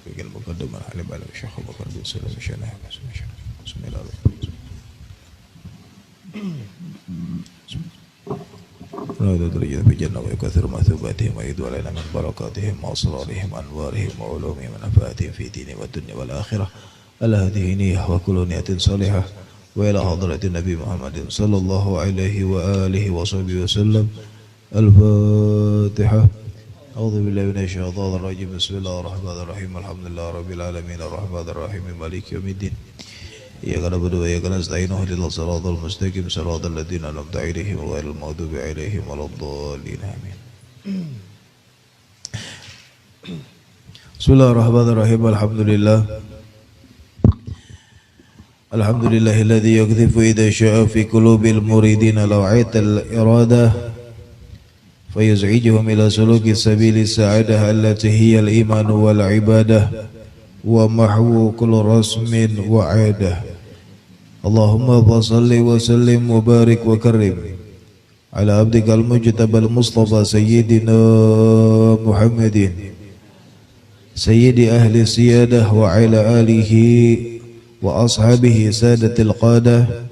bikin muqaddimah alim alim syekh Abu Bakar bin Salam syarah لا تدري في الجنة ويكثر مثوباتهم ويدعو علينا من بركاتهم وأسرارهم وأنوارهم وعلومهم ونفعاتهم في دين والدنيا والآخرة على هذه نية وكل نية صالحة وإلى حضرة النبي محمد صلى الله عليه وآله وصحبه وسلم. الفاتحة. أعوذ بالله من الشيطان الرجيم. بسم الله الرحمن الرحيم. الحمد لله رب العالمين الرحمن الرحيم مالك يوم الدين. إياك نعبد وإياك نستعين اهدنا الصراط المستقيم صراط الذين أنعمت عليهم غير المغضوب عليهم ولا الضالين آمين. بسم الله الرحمن الرحيم. الحمد لله الذي يكذف إذا شاء في قلوب المريدين لوعية الإرادة فيزعجهم إلى سلوك سبيل السعادة التي هي الإيمان والعبادة ومحو كل رسم وعادة. اللهم صل وسلم وبارك وكرم على عبدك المجتبى المصطفى سيدنا محمد سيد أهل السيادة وعلى آله وأصحابه سادة القادة.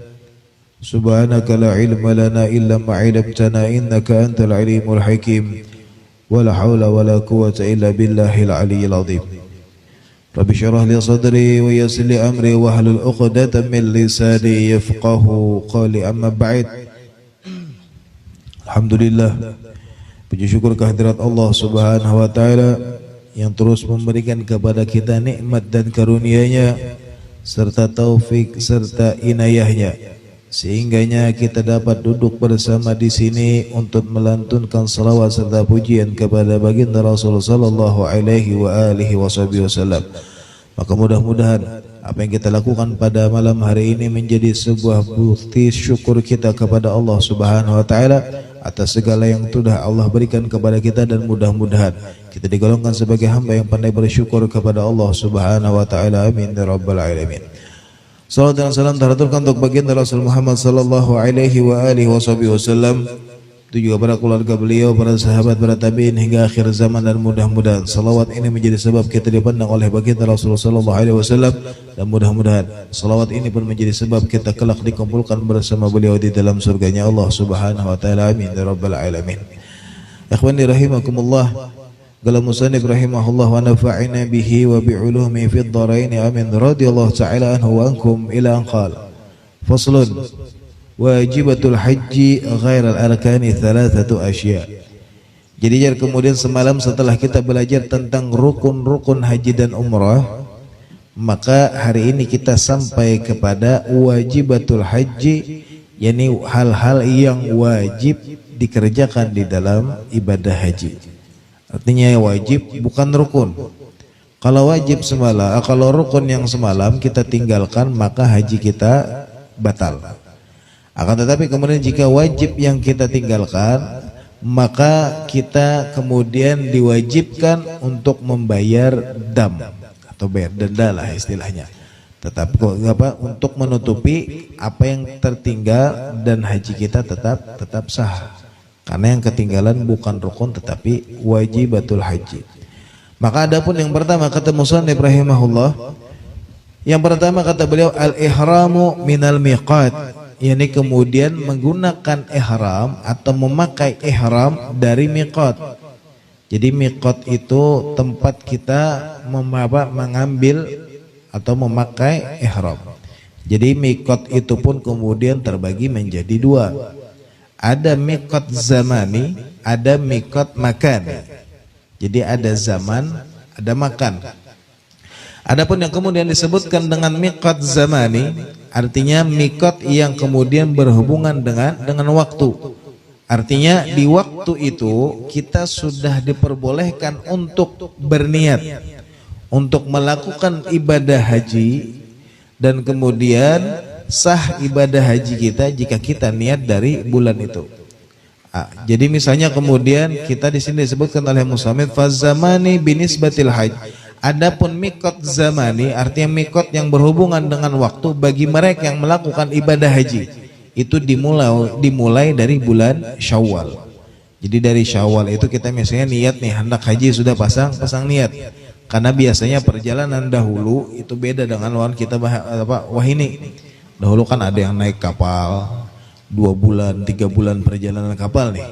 سبحانك لا علم لنا إلا ما علمتنا إنك أنت العليم الحكيم ولا حول ولا قوة إلا بالله العلي العظيم. رب اشرح لي صدري ويسر لي أمري واحلل عقدة من لساني يفقهوا قولي. أما بعد. Alhamdulillah, puji syukur kehadirat Allah Subhanahu wa taala yang terus memberikan kepada kita nikmat dan karunia-Nya serta taufik serta inayahnya sehingganya kita dapat duduk bersama di sini untuk melantunkan salawat serta pujian kepada baginda Rasul sallallahu alaihi wa alihi wasallam. Maka mudah-mudahan apa yang kita lakukan pada malam hari ini menjadi sebuah bukti syukur kita kepada Allah Subhanahu wa taala atas segala yang sudah Allah berikan kepada kita, dan mudah-mudahan kita digolongkan sebagai hamba yang pandai bersyukur kepada Allah Subhanahu wa taala. Amin ya rabbal alamin. Salawat dan salam terhaturkan untuk baginda Rasul Muhammad sallallahu alaihi wa alihi wasallam, itu juga para keluarga beliau, para sahabat, para tabi'in hingga akhir zaman, dan mudah-mudahan salawat ini menjadi sebab kita dipandang oleh baginda Rasul sallallahu alaihi wasallam, dan mudah-mudahan salawat ini pun menjadi sebab kita kelak dikumpulkan bersama beliau di dalam surganya Allah Subhanahu wa taala. Amin ya rabbal alamin. Ikhwani rahimakumullah. Qala musannif rahimahullah wa nafa'ina bihi wa bi'ulumi fid dharain amin radhiyallahu ta'ala anhu wa ankum ila an qala faslun wajibatul haji ghairal arkani thalathatu asya. Jadi kemudian semalam setelah kita belajar tentang rukun-rukun haji dan umrah, maka hari ini kita sampai kepada wajibatul haji, yakni hal-hal yang wajib dikerjakan di dalam ibadah haji. Artinya wajib bukan rukun. Kalau wajib semalam, kalau rukun yang semalam kita tinggalkan maka haji kita batal. Akan tetapi kemudian jika wajib yang kita tinggalkan maka kita kemudian diwajibkan untuk membayar dam atau bayar denda lah istilahnya. Tetap untuk menutupi apa yang tertinggal, dan haji kita tetap sah. Karena yang ketinggalan bukan rukun tetapi wajibatul haji. Maka adapun yang pertama kata musannif rahimahullah, yang pertama kata beliau al-ihramu minal miqat, yakni kemudian menggunakan ihram atau memakai ihram dari miqat. Jadi miqat itu tempat kita mengambil atau memakai ihram. Jadi miqat itu pun kemudian terbagi menjadi dua. Ada miqat zamani, ada miqat makani. Jadi ada zaman, ada makan. Adapun yang kemudian disebutkan dengan miqat zamani, artinya miqat yang kemudian berhubungan dengan waktu. Artinya di waktu itu kita sudah diperbolehkan untuk berniat untuk melakukan ibadah haji, dan kemudian sah ibadah haji kita jika kita niat dari bulan itu. Jadi misalnya kemudian kita di sini disebutkan oleh musannif fazamani binisbatil hajj. Adapun miqat zamani artinya miqat yang berhubungan dengan waktu bagi mereka yang melakukan ibadah haji. Itu dimulai dari bulan Syawal. Jadi dari Syawal itu kita misalnya niat nih hendak haji, sudah pasang niat. Karena biasanya perjalanan dahulu itu beda dengan lawan kita wah ini. Dahulu kan ada yang naik kapal 2 bulan, 3 bulan perjalanan kapal nih.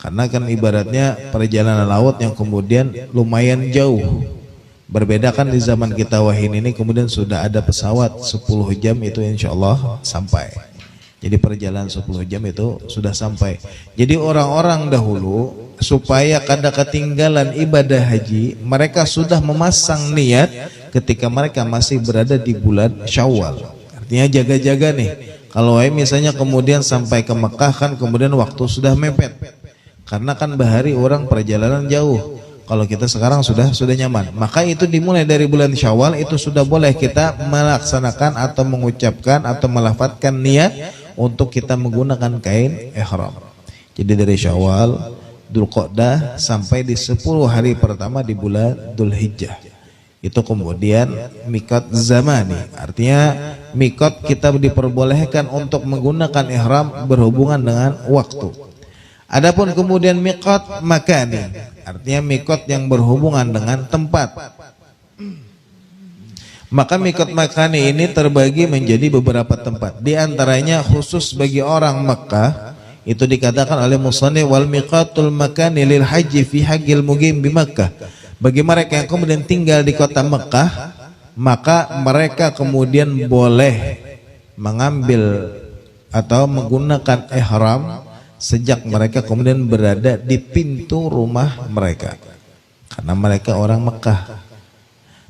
Karena kan ibaratnya perjalanan laut yang kemudian lumayan jauh. Berbeda kan di zaman kita wahin ini kemudian sudah ada pesawat 10 jam itu insya Allah sampai. Jadi perjalanan 10 jam itu sudah sampai. Jadi orang-orang dahulu supaya kada ketinggalan ibadah haji, mereka sudah memasang niat ketika mereka masih berada di bulan Syawal. Artinya jaga-jaga nih. Kalau misalnya kemudian sampai ke Mekah kan kemudian waktu sudah mepet. Karena kan bahari orang perjalanan jauh. Kalau kita sekarang sudah nyaman, maka itu dimulai dari bulan Syawal itu sudah boleh kita melaksanakan atau mengucapkan atau melafadzkan niat untuk kita menggunakan kain ihram. Jadi dari Syawal, Dzulqa'dah sampai di 10 hari pertama di bulan Dzulhijjah. Itu kemudian miqat zamani. Artinya miqat kita diperbolehkan untuk menggunakan ihram berhubungan dengan waktu. Adapun kemudian miqat makani, artinya miqat yang berhubungan dengan tempat. Maka miqat makani ini terbagi menjadi beberapa tempat. Di antaranya khusus bagi orang Makkah, itu dikatakan oleh musannif wal miqatul makani lil haji fi haqqil muqim bi Makkah. Bagi mereka yang kemudian tinggal di kota Makkah, maka mereka kemudian boleh mengambil atau menggunakan ihram sejak mereka kemudian berada di pintu rumah mereka. Karena mereka orang Mekah.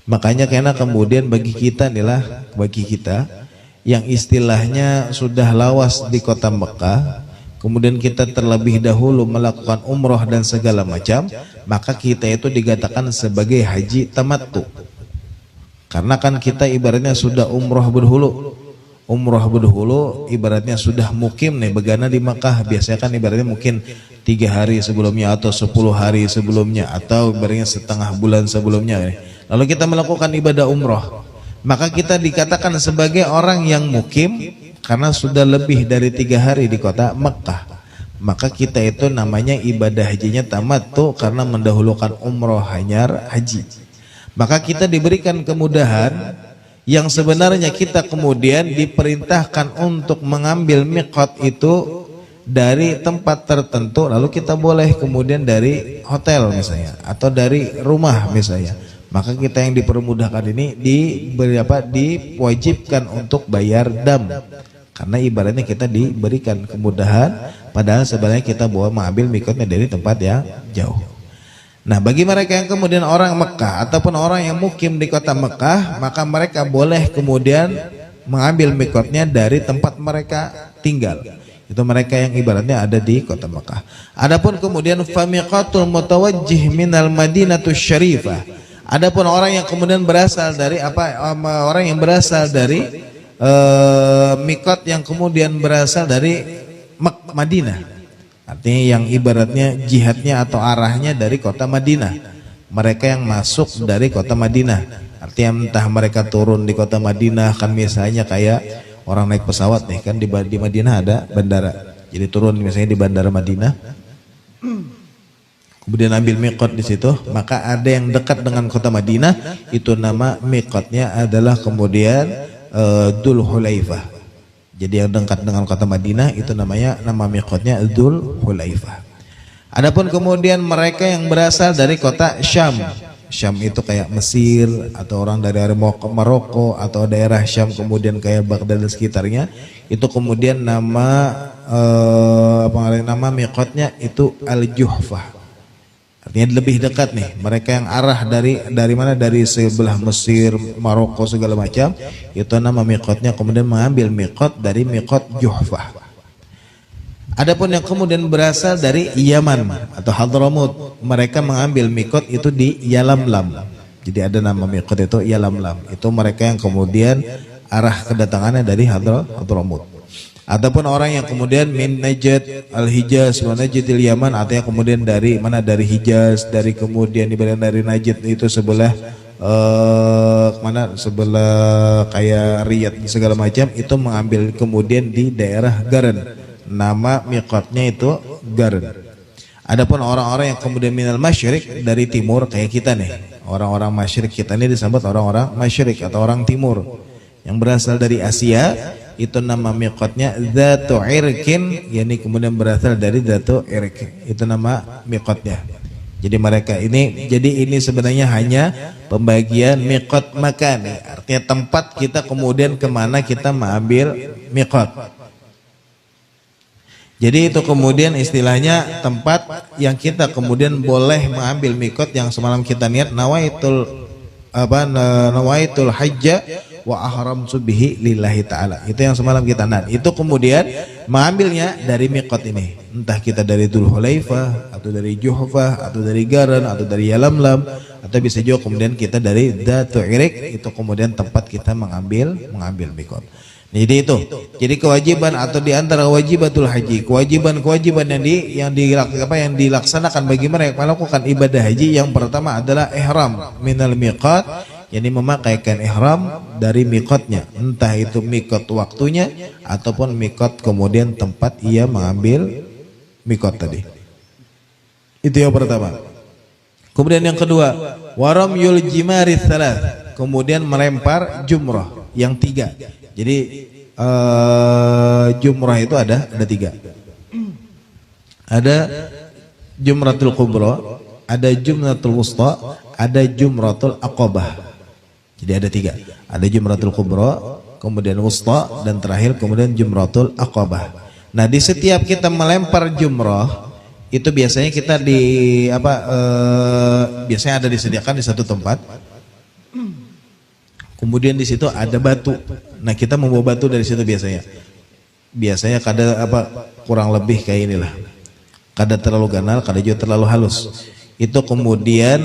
Makanya karena kemudian bagi kita yang istilahnya sudah lawas di kota Mekah, kemudian kita terlebih dahulu melakukan umroh dan segala macam, maka kita itu dikatakan sebagai haji tamattu. Karena kan kita ibaratnya sudah umroh berhulu ibaratnya sudah mukim nih begana di Makkah. Biasanya kan ibaratnya mungkin 3 hari sebelumnya atau 10 hari sebelumnya atau ibaratnya setengah bulan sebelumnya. Lalu kita melakukan ibadah umroh, maka kita dikatakan sebagai orang yang mukim karena sudah lebih dari 3 hari di kota Makkah. Maka kita itu namanya ibadah hajinya tamattu karena mendahulukan umroh hanyar haji. Maka kita diberikan kemudahan yang sebenarnya kita kemudian diperintahkan untuk mengambil miqat itu dari tempat tertentu, lalu kita boleh kemudian dari hotel misalnya atau dari rumah misalnya. Maka kita yang dipermudahkan ini diwajibkan untuk bayar dam. Karena ibaratnya kita diberikan kemudahan padahal sebenarnya kita mengambil miqatnya dari tempat yang jauh. Nah, bagi mereka yang kemudian orang Mekah ataupun orang yang mukim di kota Mekah, maka mereka boleh kemudian mengambil miqatnya dari tempat mereka tinggal. Itu mereka yang ibaratnya ada di kota Mekah. Adapun kemudian famiqatul mutawajjih minal madinatus syarifah. Adapun orang yang kemudian berasal dari orang yang berasal dari miqat yang kemudian berasal dari Madinah. Artinya yang ibaratnya jihadnya atau arahnya dari kota Madinah. Mereka yang masuk dari kota Madinah. Artinya entah mereka turun di kota Madinah, kan misalnya kayak orang naik pesawat nih, kan di Madinah ada bandara. Jadi turun misalnya di bandara Madinah. Kemudian ambil miqat di situ, maka ada yang dekat dengan kota Madinah, itu nama miqatnya adalah kemudian Dzul Hulaifah. Jadi yang dekat dengan kota Madinah itu nama miqatnya Dzul Hulaifah. Adapun kemudian mereka yang berasal dari kota Syam. Syam itu kayak Mesir atau orang dari Maroko atau daerah Syam kemudian kayak Baghdad dan sekitarnya, itu kemudian nama miqatnya itu Al-Juhfah. Artinya lebih dekat nih, mereka yang arah dari mana, dari sebelah Mesir, Maroko segala macam, itu nama miqatnya kemudian mengambil miqat dari miqat Juhfah. Adapun yang kemudian berasal dari Yaman atau Hadramut, mereka mengambil miqat itu di Yalamlam. Jadi ada nama miqat itu Yalamlam. Itu mereka yang kemudian arah kedatangannya dari Hadramut. Ataupun orang yang kemudian min Najd al-Hijaz wa Najdil Yaman, artinya kemudian dari mana, dari Hijaz, dari kemudian dari Najd itu sebelah sebelah kayak Riyadh segala macam, itu mengambil kemudian di daerah Garan. Nama miqatnya itu Garan. Adapun orang-orang yang kemudian minal masyriq, dari timur kayak kita nih, Orang-orang masyrik kita ini disebut orang-orang masyrik atau orang timur yang berasal dari Asia. Itu nama miqatnya Dzatu Irqin, yakni kemudian berasal dari Dzatu Irq. Itu nama miqatnya. Jadi mereka ini, jadi ini sebenarnya hanya pembagian miqat makani, artinya tempat kita kemudian kemana kita mengambil miqat. Jadi itu kemudian istilahnya tempat yang kita kemudian boleh mengambil miqat yang semalam kita niat nawaitul hajja wa ahramtu bihi lillahi ta'ala. Itu yang semalam kita niat. Itu kemudian mengambilnya dari miqat ini. Entah kita dari Dzulhulaifah atau dari Juhfah atau dari Garan atau dari Yalamlam atau bisa juga kemudian kita dari Dzatu Irq. Itu kemudian tempat kita mengambil miqat. Jadi itu. Jadi kewajiban atau di antara wajibatul haji, kewajiban yang dilaksanakan bagi mereka melakukan ibadah haji, yang pertama adalah ihram minal miqat, yakni memakaikan ihram dari miqatnya, entah itu miqat waktunya ataupun miqat kemudian tempat ia mengambil miqat tadi. Itu yang pertama. Kemudian yang kedua, waramyul jimari tsalath, kemudian melempar jumrah yang tiga. Jadi jumrah itu ada tiga. Ada jumratul kubra, ada jumratul wusta, ada jumratul aqabah. Jadi ada tiga. Ada jumratul kubra, kemudian wusta, dan terakhir kemudian jumratul aqabah. Nah, di setiap kita melempar jumrah itu biasanya kita biasanya ada disediakan di satu tempat. Kemudian di situ ada batu. Nah, kita membawa batu dari situ biasanya. Biasanya kada kurang lebih kayak inilah. Kada terlalu ganal, kada juga terlalu halus. Itu kemudian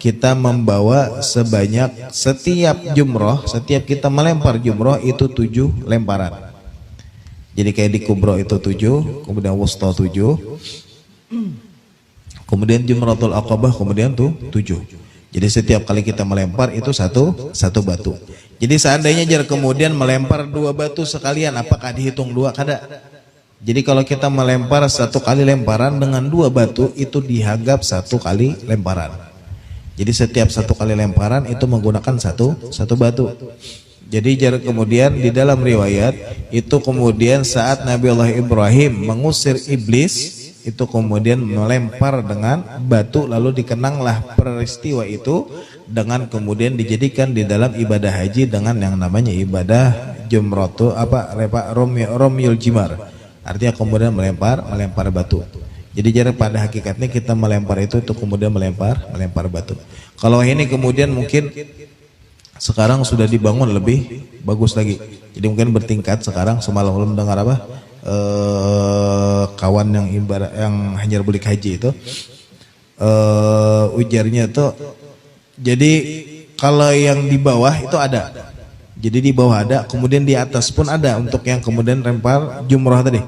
kita membawa sebanyak setiap jumroh, setiap kita melempar jumroh itu 7 lemparan. Jadi kayak di kubro itu 7, kemudian wusta 7, kemudian jumratul aqabah kemudian tuh 7. Jadi setiap kali kita melempar itu satu batu. Jadi seandainya kemudian melempar 2 batu sekalian, apakah dihitung 2? Kada. Jadi kalau kita melempar 1 kali lemparan dengan 2 batu itu dianggap 1 kali lemparan. Jadi setiap 1 kali lemparan itu menggunakan satu batu. Jadi kemudian di dalam riwayat itu kemudian saat Nabi Allah Ibrahim mengusir iblis, itu kemudian melempar dengan batu, lalu dikenanglah peristiwa itu dengan kemudian dijadikan di dalam ibadah haji dengan yang namanya ibadah jumratu romyul jimar, artinya kemudian melempar batu. Jadi pada hakikatnya kita melempar itu kemudian melempar batu. Kalau ini kemudian mungkin sekarang sudah dibangun lebih bagus lagi, jadi mungkin bertingkat. Sekarang semalam mendengar kawan yang ibarat yang hanya bulik haji itu ujarnya tuh, jadi kalau yang di bawah itu ada, jadi di bawah ada, kemudian di atas pun ada untuk yang kemudian lempar jumrah tadi.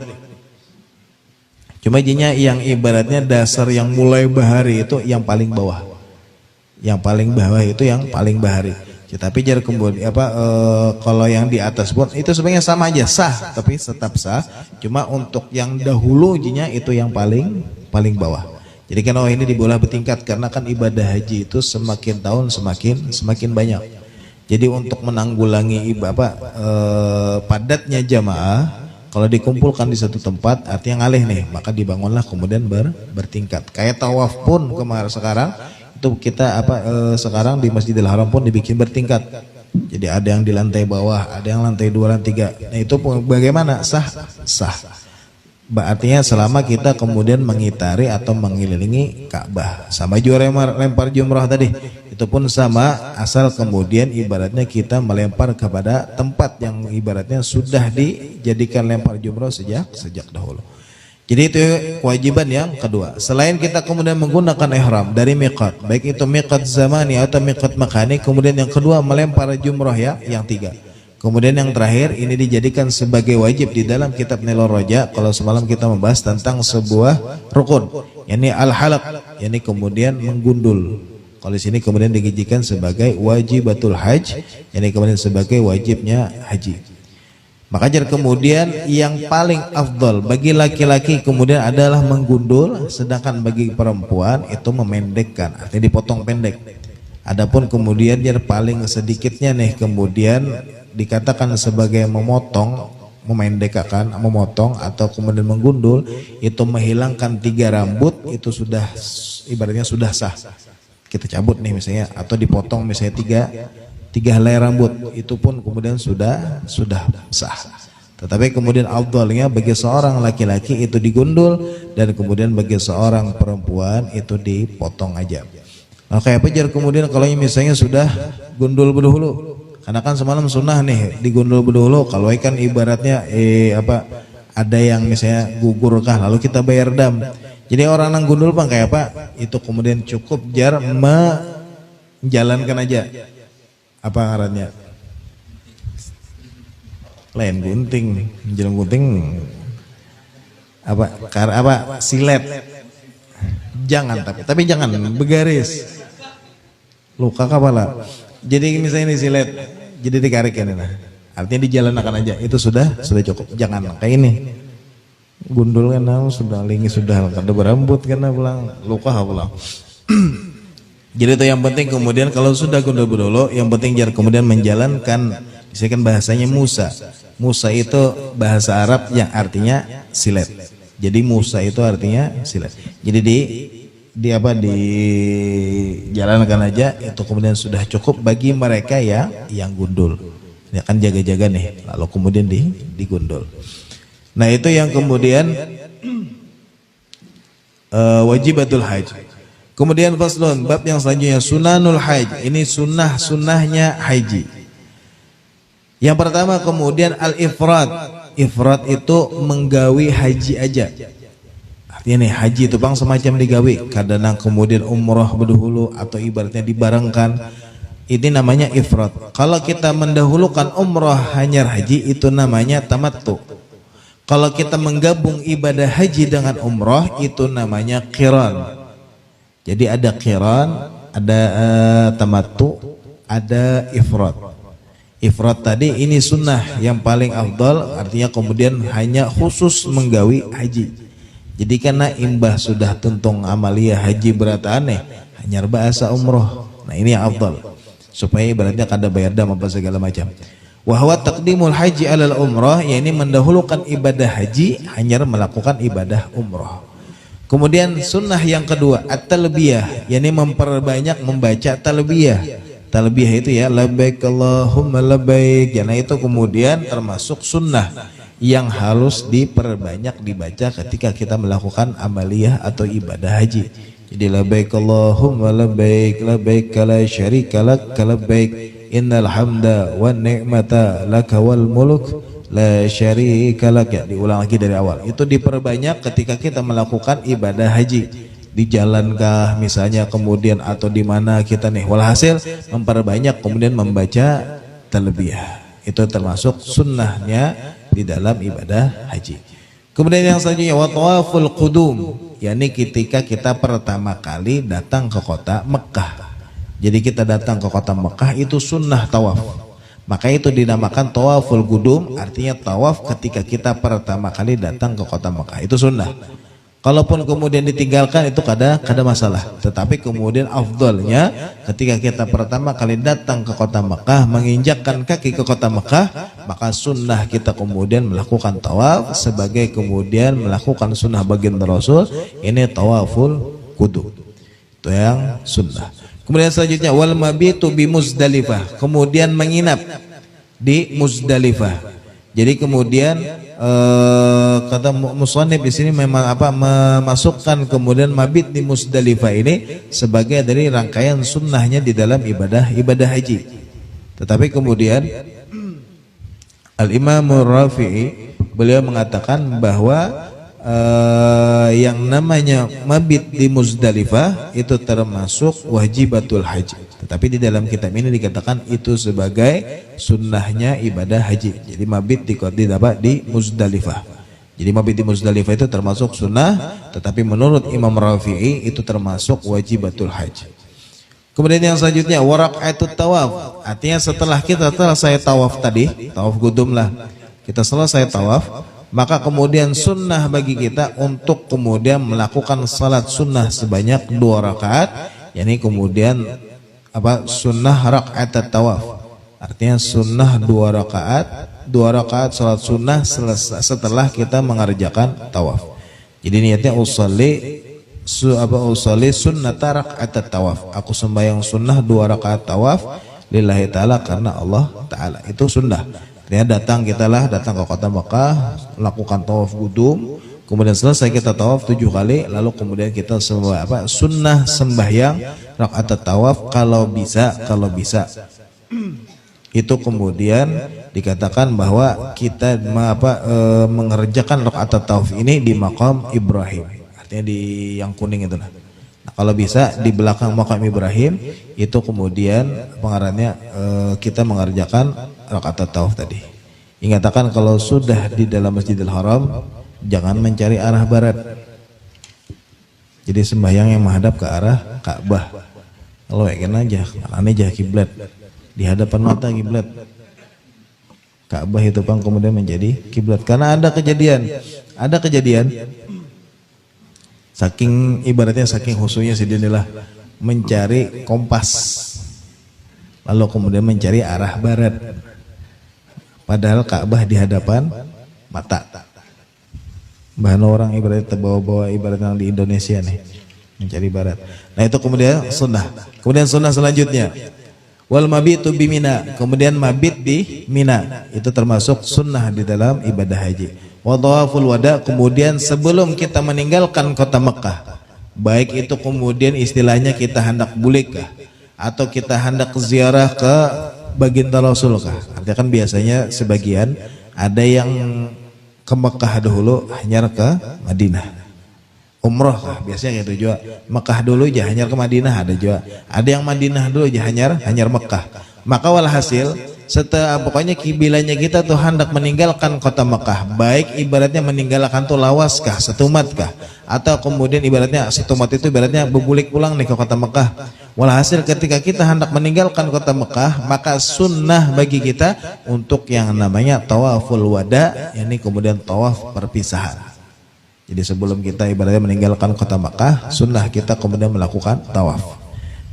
Cuma jinya yang ibaratnya dasar yang mulai bahari itu yang paling bawah, itu yang paling bahari. Tapi kemudian kalau yang di atas pun itu sebenarnya sama aja, sah, tapi tetap sah. Cuma untuk yang dahulu jinya itu yang paling bawah. Jadi kan ini dibolah bertingkat karena kan ibadah haji itu semakin tahun semakin banyak. Jadi untuk menanggulangi padatnya jamaah, kalau dikumpulkan di satu tempat artinya ngalih nih, maka dibangunlah kemudian bertingkat. Kayak tawaf pun kemarin sekarang itu kita sekarang di Masjidil Haram pun dibikin bertingkat. Jadi ada yang di lantai bawah, ada yang lantai 2, lantai 3. Nah, itu bagaimana? Sah. Artinya selama kita kemudian mengitari atau mengelilingi Ka'bah. Sama juga lempar jumrah tadi. Itu pun sama, asal kemudian ibaratnya kita melempar kepada tempat yang ibaratnya sudah dijadikan lempar jumrah sejak dahulu. Jadi itu kewajiban yang kedua. Selain kita kemudian menggunakan ihram dari miqat, baik itu miqat zamani atau miqat makani, kemudian yang kedua melempar jumrah yang 3. Kemudian yang terakhir ini dijadikan sebagai wajib di dalam kitab Nailur Raja. Kalau semalam kita membahas tentang sebuah rukun, yakni al-halaq, yakni kemudian menggundul. Kalau di sini kemudian dijadikan sebagai wajibatul hajj, yakni kemudian sebagai wajibnya haji. Maka kemudian yang paling afdal bagi laki-laki kemudian adalah menggundul, sedangkan bagi perempuan itu memendekkan, artinya dipotong pendek. Adapun kemudian yang paling sedikitnya nih kemudian dikatakan sebagai memotong, memendekkan, memotong atau kemudian menggundul, itu menghilangkan 3 rambut, itu sudah ibaratnya sudah sah. Kita cabut nih misalnya, atau dipotong misalnya 3 helai rambut, itu pun kemudian sudah sah. Tetapi kemudian afdalnya bagi seorang laki-laki itu digundul, dan kemudian bagi seorang perempuan itu dipotong aja. Nah, kayak Fajar kemudian kalau misalnya sudah gundul berdahulu, karena kan semalam sunnah nih digundul berdahulu. Kalau ikan ibaratnya ada yang misalnya gugur kah, lalu kita bayar dam. Jadi orang yang gundul bang kayak apa? Itu kemudian cukup jar menjalankan aja. Apa ngarannya? Lain gunting, menjalan gunting silet. Jangan tapi jangan begaris. Luka kepala. Jadi misalnya ini silet, jadi dikarik ini nah. Artinya dijalankan aja, itu sudah cukup. Jangan kayak ini. Gundul kan sudah lingi sudah kada berambut karena pulang luka pulang. Jadi itu yang penting kemudian kalau sudah gundul dulu, yang penting jangan kemudian menjalankan. Misalkan bahasanya Musa. Musa itu bahasa Arab yang artinya silet. Jadi Musa itu artinya silet. Jadi dijalankan aja, itu kemudian sudah cukup bagi mereka yang gundul. Ya kan jaga-jaga nih, lalu kemudian digundul. Nah itu yang kemudian wajibatul haji. Kemudian faslun, bab yang selanjutnya sunanul haji. Ini sunnahnya haji. Yang pertama kemudian al-ifrad. Ifrad itu menggawi haji aja. Artinya nih haji itu bang semacam digawi. Kadang kemudian umroh berdahulu atau ibaratnya dibarengkan. Ini namanya ifrad. Kalau kita mendahulukan umroh hanya haji itu namanya tamattu. Kalau kita menggabung ibadah haji dengan umroh itu namanya qiran. Jadi ada qiran, ada tamattu, ada ifrad. Ifrad tadi ini sunnah yang paling afdal, artinya kemudian hanya khusus menggawi haji. Jadi karena imbah sudah tuntung amalia haji berat aneh, hanya bahasa umroh. Nah ini yang afdal, supaya ibaratnya kada bayar dam apa segala macam. Wahwa taqdimul haji alal umroh, yakni mendahulukan ibadah haji hanya melakukan ibadah umroh. Kemudian sunnah yang kedua at-talbiyah, yakni memperbanyak membaca talbiyah. Talbiyah itu ya labbaik Allahumma labbaik. Karena itu kemudian termasuk sunnah yang harus diperbanyak dibaca ketika kita melakukan amaliyah atau ibadah haji. Jadi labbaik Allahumma labbaik labbaik la syarika lak labbaik innal hamda wan ni'mata laka wal mulk la syarika lak. Ya, diulang lagi dari awal. Itu diperbanyak ketika kita melakukan ibadah haji. Di jalankah misalnya kemudian atau di mana kita nih, walhasil memperbanyak kemudian membaca talbiyah. Itu termasuk sunnahnya di dalam ibadah haji. Kemudian yang selanjutnya wa tawaful qudum, yakni ketika kita pertama kali datang ke kota Mekah. Jadi kita datang ke kota Mekah itu sunnah tawaf. Maka itu dinamakan tawaful qudum, artinya tawaf ketika kita pertama kali datang ke kota Mekah. Itu sunnah. Kalaupun kemudian ditinggalkan itu kada masalah. Tetapi kemudian afdalnya ketika kita pertama kali datang ke kota Mekah, menginjakkan kaki ke kota Mekah, maka sunnah kita kemudian melakukan tawaf sebagai kemudian melakukan sunnah baginda Rasul. Ini tawaful qudum. Itu yang sunnah. Kemudian selanjutnya wal mabitu bi Muzdalifah, kemudian menginap di Muzdalifah. Jadi kemudian kata musannif di sini memang memasukkan kemudian mabit di Muzdalifah ini sebagai dari rangkaian sunnahnya di dalam ibadah haji. Tetapi kemudian Al-Imam Rafi'i beliau mengatakan bahwa yang namanya mabit di Muzdalifah itu termasuk wajibatul haji. Tetapi di dalam kitab ini dikatakan itu sebagai sunnahnya ibadah haji. Jadi mabit di Muzdalifah. Jadi mabit di Muzdalifah itu termasuk sunnah, tetapi menurut Imam Rafi'i itu termasuk wajibatul haji. Kemudian yang selanjutnya warak'atut tawaf, artinya setelah kita selesai tawaf tadi, tawaf qudum lah, kita selesai tawaf, maka kemudian sunnah bagi kita untuk kemudian melakukan salat sunnah sebanyak 2 rakaat, yakni kemudian sunnah rakaat tawaf. Artinya sunnah 2 rakaat salat sunnah setelah kita mengerjakan tawaf. Jadi niatnya usolli sunnata rakaat tawaf. Aku sembahyang sunnah 2 rakaat tawaf lillahi ta'ala, karena Allah ta'ala. Itu sunnah. Artinya datang ke kota Mekah, lakukan tawaf qudum, kemudian selesai kita tawaf 7 kali, lalu kemudian kita sunnah sembahyang rakaat tawaf kalau bisa. Itu kemudian dikatakan bahwa kita mengerjakan rakaat tawaf ini di maqam Ibrahim. Artinya di yang kuning itu. Nah, kalau bisa di belakang maqam Ibrahim itu kemudian pengarahnya kita mengerjakan rakaat tawaf tadi. Ingatakan kalau sudah di dalam Masjidil Haram jangan mencari arah barat. Jadi sembahyang yang menghadap ke arah Ka'bah. Kalau yakin aja, aneh aja kiblat. Di hadapan mata kiblat. Ka'bah itu kemudian menjadi kiblat. Karena ada kejadian saking ibaratnya saking khusyuknya Sidinilah mencari kompas. Lalu kemudian mencari arah barat. Padahal Ka'bah di hadapan mata. Bahan orang ibaratnya terbawa-bawa ibaratnya di Indonesia nih mencari barat. Nah itu kemudian sunnah. Kemudian sunnah selanjutnya wal mabitu bi Mina. Kemudian mabit di Mina itu termasuk sunnah di dalam ibadah haji. Wa tawaful wada. Kemudian sebelum kita meninggalkan kota Mekah, baik itu kemudian istilahnya kita hendak bulik kah, atau kita hendak ziarah ke baginda Rasul kah. Artinya kan biasanya sebagian ada yang ke Mekah dulu hanyar ke Madinah. Umroh kah biasanya gitu juga. Mekah dulu aja hanyar ke Madinah ada juga. Ada yang Madinah dulu aja hanyar Mekah. Maka walhasil setelah pokoknya kibilanya kita tuh hendak meninggalkan kota Mekah, baik ibaratnya meninggalkan tuh lawas kah, setumat kah, atau kemudian ibaratnya setumat itu ibaratnya bebulik pulang nih ke kota Mekah. Walhasil ketika kita hendak meninggalkan kota Mekah, maka sunnah bagi kita untuk yang namanya tawaful wada, yakni kemudian tawaf perpisahan. Jadi sebelum kita ibaratnya meninggalkan kota Mekah, sunnah kita kemudian melakukan tawaf.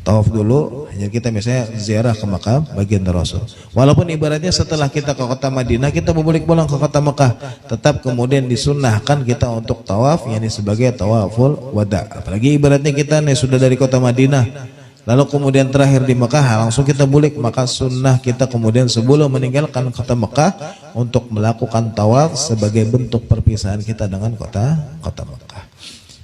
Tawaf dulu, hanya kita misalnya ziarah ke makam baginda Rasul. Walaupun ibaratnya setelah kita ke kota Madinah, kita berbalik pulang ke kota Mekah, tetap kemudian disunnahkan kita untuk tawaf, yakni sebagai tawaful wada. Apalagi ibaratnya kita nih sudah dari kota Madinah, lalu kemudian terakhir di Mekah, langsung kita balik, maka sunnah kita kemudian sebelum meninggalkan kota Mekah untuk melakukan tawaf sebagai bentuk perpisahan kita dengan kota Mekah.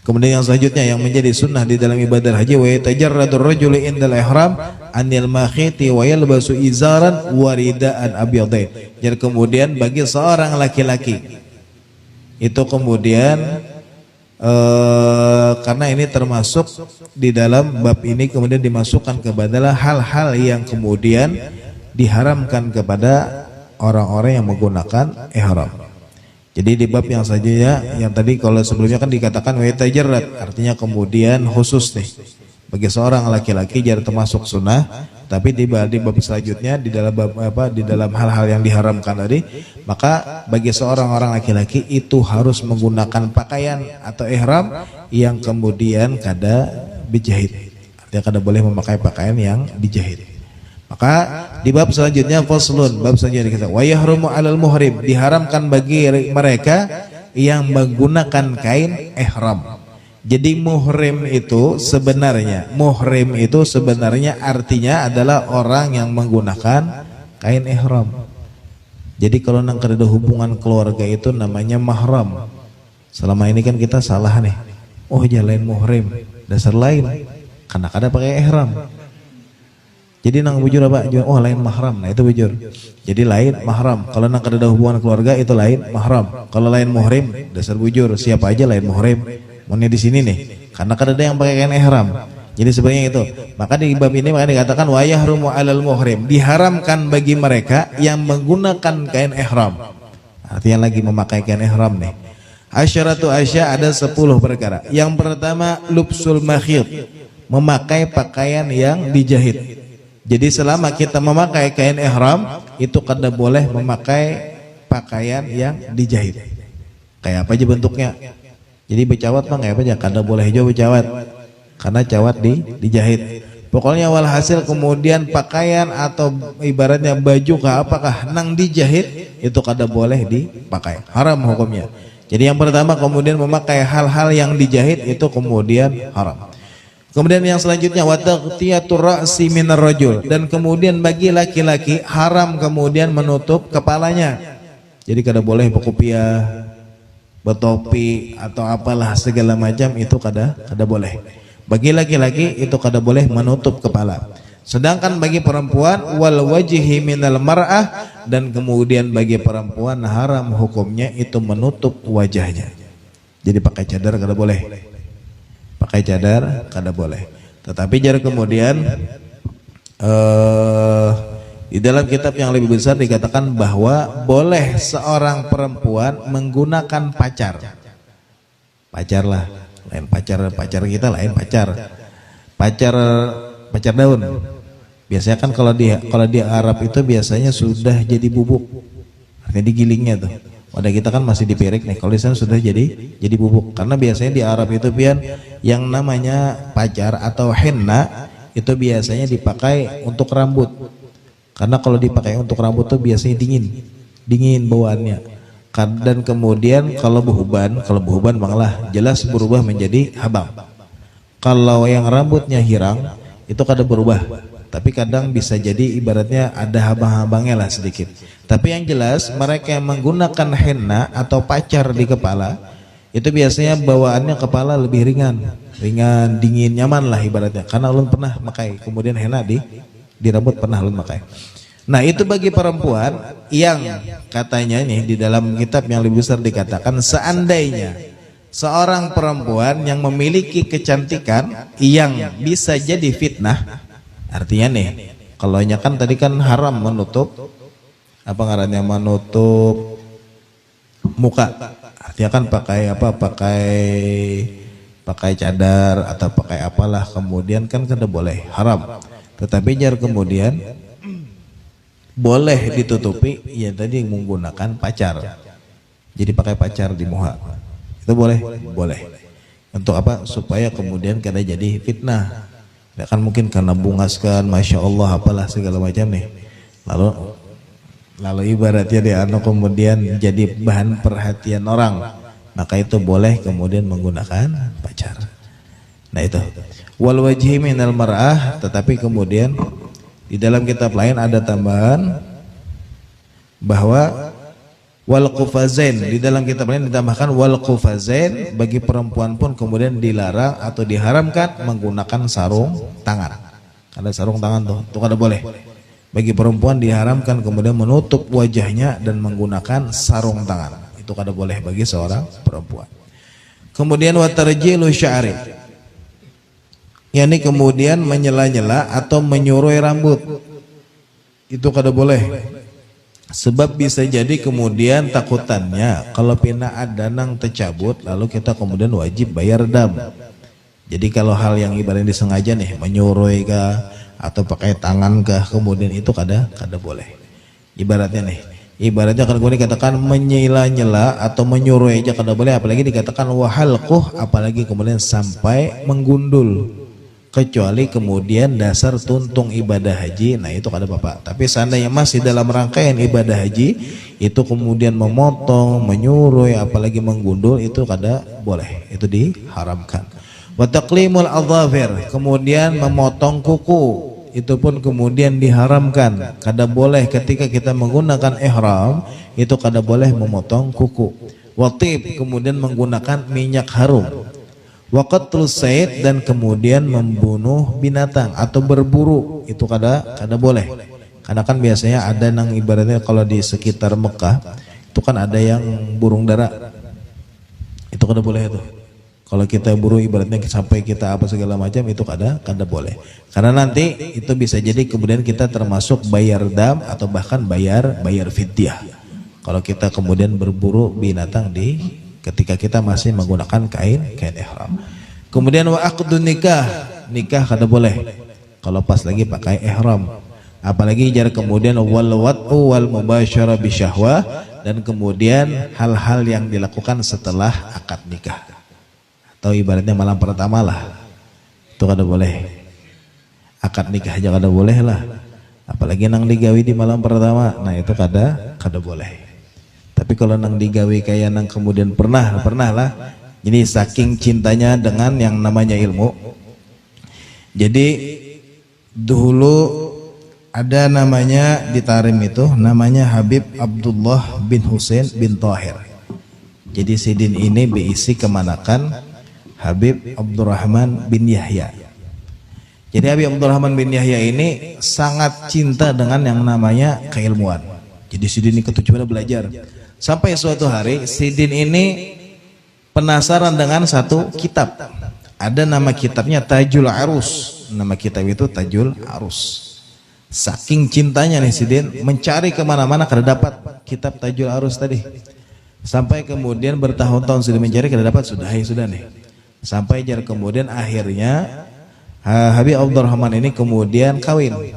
Kemudian yang selanjutnya yang menjadi sunnah di dalam ibadah haji, wa yatajarradur rajulu indal ihram anil makhiti wa yalbasu izaran wa ridaan abyadain. Jadi kemudian bagi seorang laki-laki itu kemudian karena ini termasuk di dalam bab ini kemudian dimasukkan kepada hal-hal yang kemudian diharamkan kepada orang-orang yang menggunakan ihram. Jadi di bab yang selanjutnya, yang tadi kalau sebelumnya kan dikatakan wa yatajarrad, artinya kemudian khusus nih bagi seorang laki-laki jadi termasuk sunnah. Tapi di bab selanjutnya di dalam hal-hal yang diharamkan tadi, maka bagi seorang orang laki-laki itu harus menggunakan pakaian atau ihram yang kemudian kada dijahit. Artinya kada boleh memakai pakaian yang dijahit. Maka di bab selanjutnya faslun, bab selanjutnya dikatakan wa yahrumu 'alal muhrim, diharamkan bagi mereka yang menggunakan kain ihram. Jadi muhrim itu sebenarnya artinya adalah orang yang menggunakan kain ihram. Jadi kalau nang kada ada hubungan keluarga itu namanya mahram. Selama ini kan kita salah nih. Oh, lain muhrim, dasar lain. Karena kada pakai ihram. Jadi nang bujur apa? Oh, lain mahram. Nah itu bujur. Jadi lain mahram. Kalau nang kada ada hubungan keluarga itu lain mahram. Kalau lain muhrim, dasar bujur. Siapa aja lain muhrim. Maunya di sini nih. Karena kada ada yang pakai kain ihram. Jadi sebenarnya itu. Maka di bab ini maka dikatakan wa yahrumu 'alal muhrim. Diharamkan bagi mereka yang menggunakan kain ihram. Artinya lagi memakai kain ihram nih. Asyaratu asya, ada 10 perkara. Yang pertama lubsul makhit. Memakai pakaian yang dijahit. Jadi selama kita memakai kain ihram itu kada boleh memakai pakaian yang dijahit. Kayak apa aja bentuknya. Jadi becawat mah kayak apa aja, kada boleh juga becawat. Karena cawat dijahit. Pokoknya walhasil kemudian pakaian atau ibaratnya baju kah apakah nang dijahit itu kada boleh dipakai, haram hukumnya. Jadi yang pertama kemudian memakai hal-hal yang dijahit itu kemudian haram. Kemudian yang selanjutnya wataqtiyatur ra'si minar rajul, dan kemudian bagi laki-laki haram kemudian menutup kepalanya. Jadi kada boleh berkopiah, bertopi atau apalah segala macam itu kada boleh. Bagi laki-laki itu kada boleh menutup kepala. Sedangkan bagi perempuan wal wajhi minal mar'ah, dan kemudian bagi perempuan haram hukumnya itu menutup wajahnya. Jadi pakai cadar kada boleh. Pakai cadar kada boleh. Tetapi jar kemudian di dalam kitab yang lebih besar dikatakan bahwa boleh seorang perempuan menggunakan pacar. Pacar lah. Lain pacar kita lain pacar daun. Biasanya kan kalau di Arab itu biasanya sudah jadi bubuk, artinya digilingnya tuh. Wadah kita kan masih dipirik nih. Kalau di sana sudah jadi bubuk. Karena biasanya di Arab itu pian yang namanya pacar atau henna itu biasanya dipakai untuk rambut. Karena kalau dipakai untuk rambut tuh biasanya dingin bawaannya. Dan kemudian kalau buhuban malah jelas berubah menjadi habang. Kalau yang rambutnya hirang itu kadang berubah, tapi kadang bisa jadi ibaratnya ada habang-habangnya lah sedikit. Tapi yang jelas mereka yang menggunakan henna atau pacar di kepala itu biasanya bawaannya kepala lebih ringan, dingin, nyaman lah ibaratnya. Karena ulun pernah pakai kemudian henna di rambut pernah ulun pakai. Nah itu bagi perempuan yang katanya nih di dalam kitab yang lebih besar dikatakan seandainya seorang perempuan yang memiliki kecantikan yang bisa jadi fitnah, artinya nih kalau kan tadi kan haram menutup apa ngarannya, menutup muka, artinya kan pakai apa, pakai cadar atau pakai apalah, kemudian kan kada boleh, haram. Tetapi jar kemudian boleh ditutupi, ya tadi menggunakan pacar. Jadi pakai pacar di muka. Itu boleh? Boleh. Untuk apa? Supaya kemudian kada jadi fitnah. Ya kan mungkin karena bungaskan, Masya Allah apalah segala macam nih. Lalu ibaratnya dia kemudian jadi bahan perhatian orang. Maka itu boleh kemudian menggunakan pacar. Nah itu. Wal wajhi minal mar'ah, tetapi kemudian di dalam kitab lain ada tambahan bahwa wal qufazain, di dalam kitab lain ditambahkan wal qufazain, bagi perempuan pun kemudian dilarang atau diharamkan menggunakan sarung tangan. Ada sarung tangan tuh, itu kada boleh. Bagi perempuan diharamkan kemudian menutup wajahnya dan menggunakan sarung tangan. Itu kada boleh bagi seorang perempuan. Kemudian wa tarjilu sya'ri, yakni kemudian menyela-nyela atau menyurui rambut, itu kada boleh. Sebab bisa jadi kemudian takutannya kalau pina ada nang tercabut lalu kita kemudian wajib bayar dam. Jadi kalau hal yang ibaratnya disengaja nih menyurui kah atau pakai tangan kah, kemudian itu kada boleh. Ibaratnya kalau dikatakan menyela-nyela atau menyurui aja kada boleh, apalagi dikatakan wahalquh, apalagi kemudian sampai menggundul. Kecuali kemudian dasar tuntung ibadah haji, nah itu kada apa-apa. Tapi seandainya masih dalam rangkaian ibadah haji itu kemudian memotong, menyurui, apalagi menggundul, itu kada boleh, itu diharamkan. Wa taqlimul adhafir, kemudian memotong kuku, itu pun kemudian diharamkan. Kada boleh ketika kita menggunakan ihram, itu kada boleh memotong kuku. Wa tib, kemudian menggunakan minyak harum. Waqatul sayd, dan kemudian membunuh binatang atau berburu, itu kada boleh. Karena kan biasanya ada nang ibaratnya kalau di sekitar Mekah itu kan ada yang burung dara, itu kada boleh itu. Kalau kita buru ibaratnya sampai kita apa segala macam, itu kada boleh. Karena nanti itu bisa jadi kemudian kita termasuk bayar dam atau bahkan bayar fidyah. Kalau kita kemudian berburu binatang ketika kita masih menggunakan kain ihram. Kemudian wa aqdun nikah kada boleh kalau pas lagi pakai ihram. Apalagi jar kemudian wal wat'u wal mubasyarah bisyahwah, dan kemudian hal-hal yang dilakukan setelah akad nikah atau ibaratnya malam pertama lah, itu kada boleh. Akad nikah aja kada boleh lah. Apalagi nang digawi di malam pertama, nah itu kada boleh. Tapi kalau nang digawi kayak nang kemudian pernah lah. Jadi saking cintanya dengan yang namanya ilmu. Jadi dulu ada namanya di Tarim itu namanya Habib Abdullah bin Husain bin Tahir. Jadi Sidin ini berisi kemanakan Habib Abdurrahman bin Yahya. Jadi Habib Abdurrahman bin Yahya ini sangat cinta dengan yang namanya keilmuan. Jadi Sidin ini ketujuannya belajar. Sampai suatu hari Sidin ini penasaran dengan satu kitab. Ada nama kitabnya Tajul Arus. Nama kitab itu Tajul Arus. Saking cintanya nih Sidin mencari kemana-mana kada dapat kitab Tajul Arus tadi. Sampai kemudian bertahun-tahun Sidin mencari kada dapat, sudah nih. Sampai jar kemudian akhirnya Habib Abdurrahman ini kemudian kawin.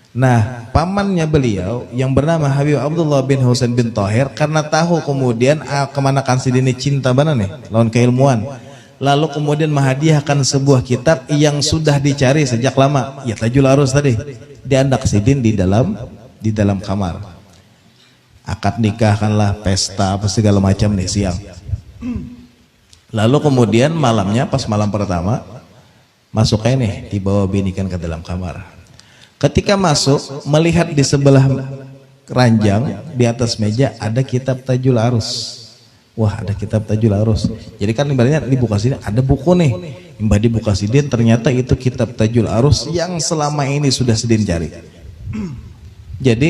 Nah, pamannya beliau yang bernama Habib Abdullah bin Husain bin Tahir karena tahu kemudian kemanakan Sidin ini cinta banget nih lawan keilmuan. Lalu kemudian menghadiahkan sebuah kitab yang sudah dicari sejak lama, ya Tajul Arus tadi. Diandak Sidin di dalam kamar. Akad nikahkanlah, pesta apa segala macam nih siang. Lalu kemudian malamnya pas malam pertama masuk aja nih dibawa binikan ke dalam kamar. Ketika masuk melihat di sebelah ranjang di atas meja ada kitab Tajul Arus. Wah, ada kitab Tajul Arus. Jadi kan ibaratnya dibuka sini ada buku nih. Mbak dibuka Sidin ternyata itu kitab Tajul Arus yang selama ini sudah Sidin cari. Jadi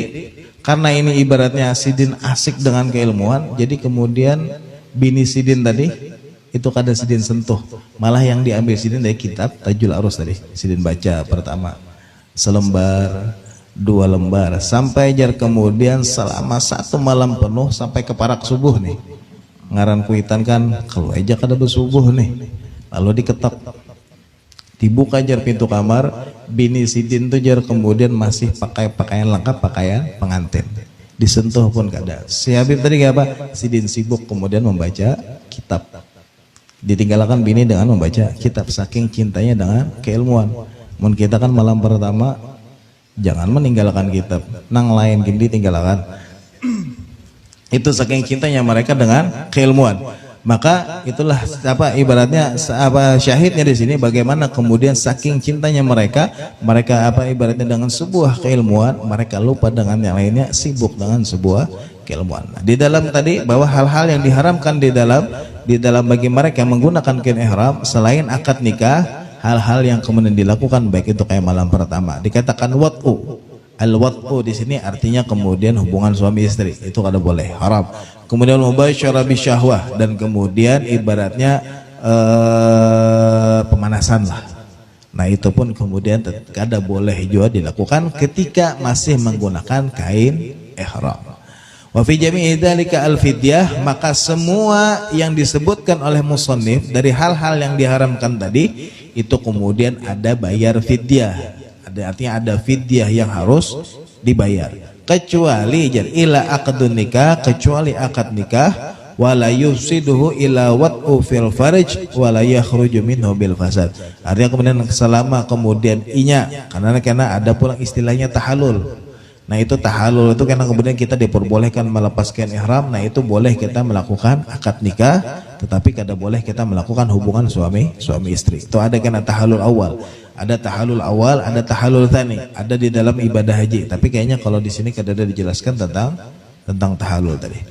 karena ini ibaratnya Sidin asik dengan keilmuan, jadi kemudian bini Sidin tadi itu kada Sidin sentuh. Malah yang diambil Sidin dari kitab Tajul Arus tadi. Sidin baca pertama selembar, 2 lembar, sampai jar kemudian selama 1 malam penuh sampai ke parak subuh nih. Ngaran kuitan kan kalau aja kada bersubuh nih. Lalu diketok, dibuka jar pintu kamar, bini Sidin tuh jar kemudian masih pakai pakaian lengkap, pakaian pengantin, disentuh pun kada. Si Habib tadi apa? Sidin sibuk kemudian membaca kitab, ditinggalkan bini dengan membaca kitab saking cintanya dengan keilmuan. Mun kita kan malam pertama jangan meninggalkan kitab, nang lain gini tinggalkan. Itu saking cintanya mereka dengan keilmuan. Maka itulah apa ibaratnya apa syahidnya di sini bagaimana kemudian saking cintanya mereka apa ibaratnya dengan sebuah keilmuan mereka lupa dengan yang lainnya, sibuk dengan sebuah keilmuan. Nah, di dalam tadi bahwa hal-hal yang diharamkan di dalam bagi mereka yang menggunakan kain ihram selain akad nikah, hal-hal yang kemudian dilakukan baik itu kayak malam pertama dikatakan wat'u. Al-wat'u di sini artinya kemudian hubungan suami istri itu kada boleh, haram. Kemudian mubasyarah bisyahwah dan kemudian ibaratnya pemanasan lah. Nah itu pun kemudian kada boleh juga dilakukan ketika masih menggunakan kain ihram. Wa fi jami'i dzalika al-fidyah, maka semua yang disebutkan oleh musannif dari hal-hal yang diharamkan tadi itu kemudian ada bayar fidyah. Artinya ada fidyah yang harus dibayar. Kecuali ila aqdun nikah, kecuali akad nikah, wala yufsiduhu ila wat'u fil farj wala yakhruju minhu bil fasad. Artinya kemudian selama kemudian inya karena ada pula istilahnya tahalul. Nah itu tahalul itu karena kemudian kita diperbolehkan melepaskan ihram. Nah itu boleh kita melakukan akad nikah, tetapi kada boleh kita melakukan hubungan suami istri. Itu ada karena tahalul awal. Ada tahalul awal, ada tahalul tsani, ada di dalam ibadah haji. Tapi kayaknya kalau di sini kada ada dijelaskan tentang tahalul tadi.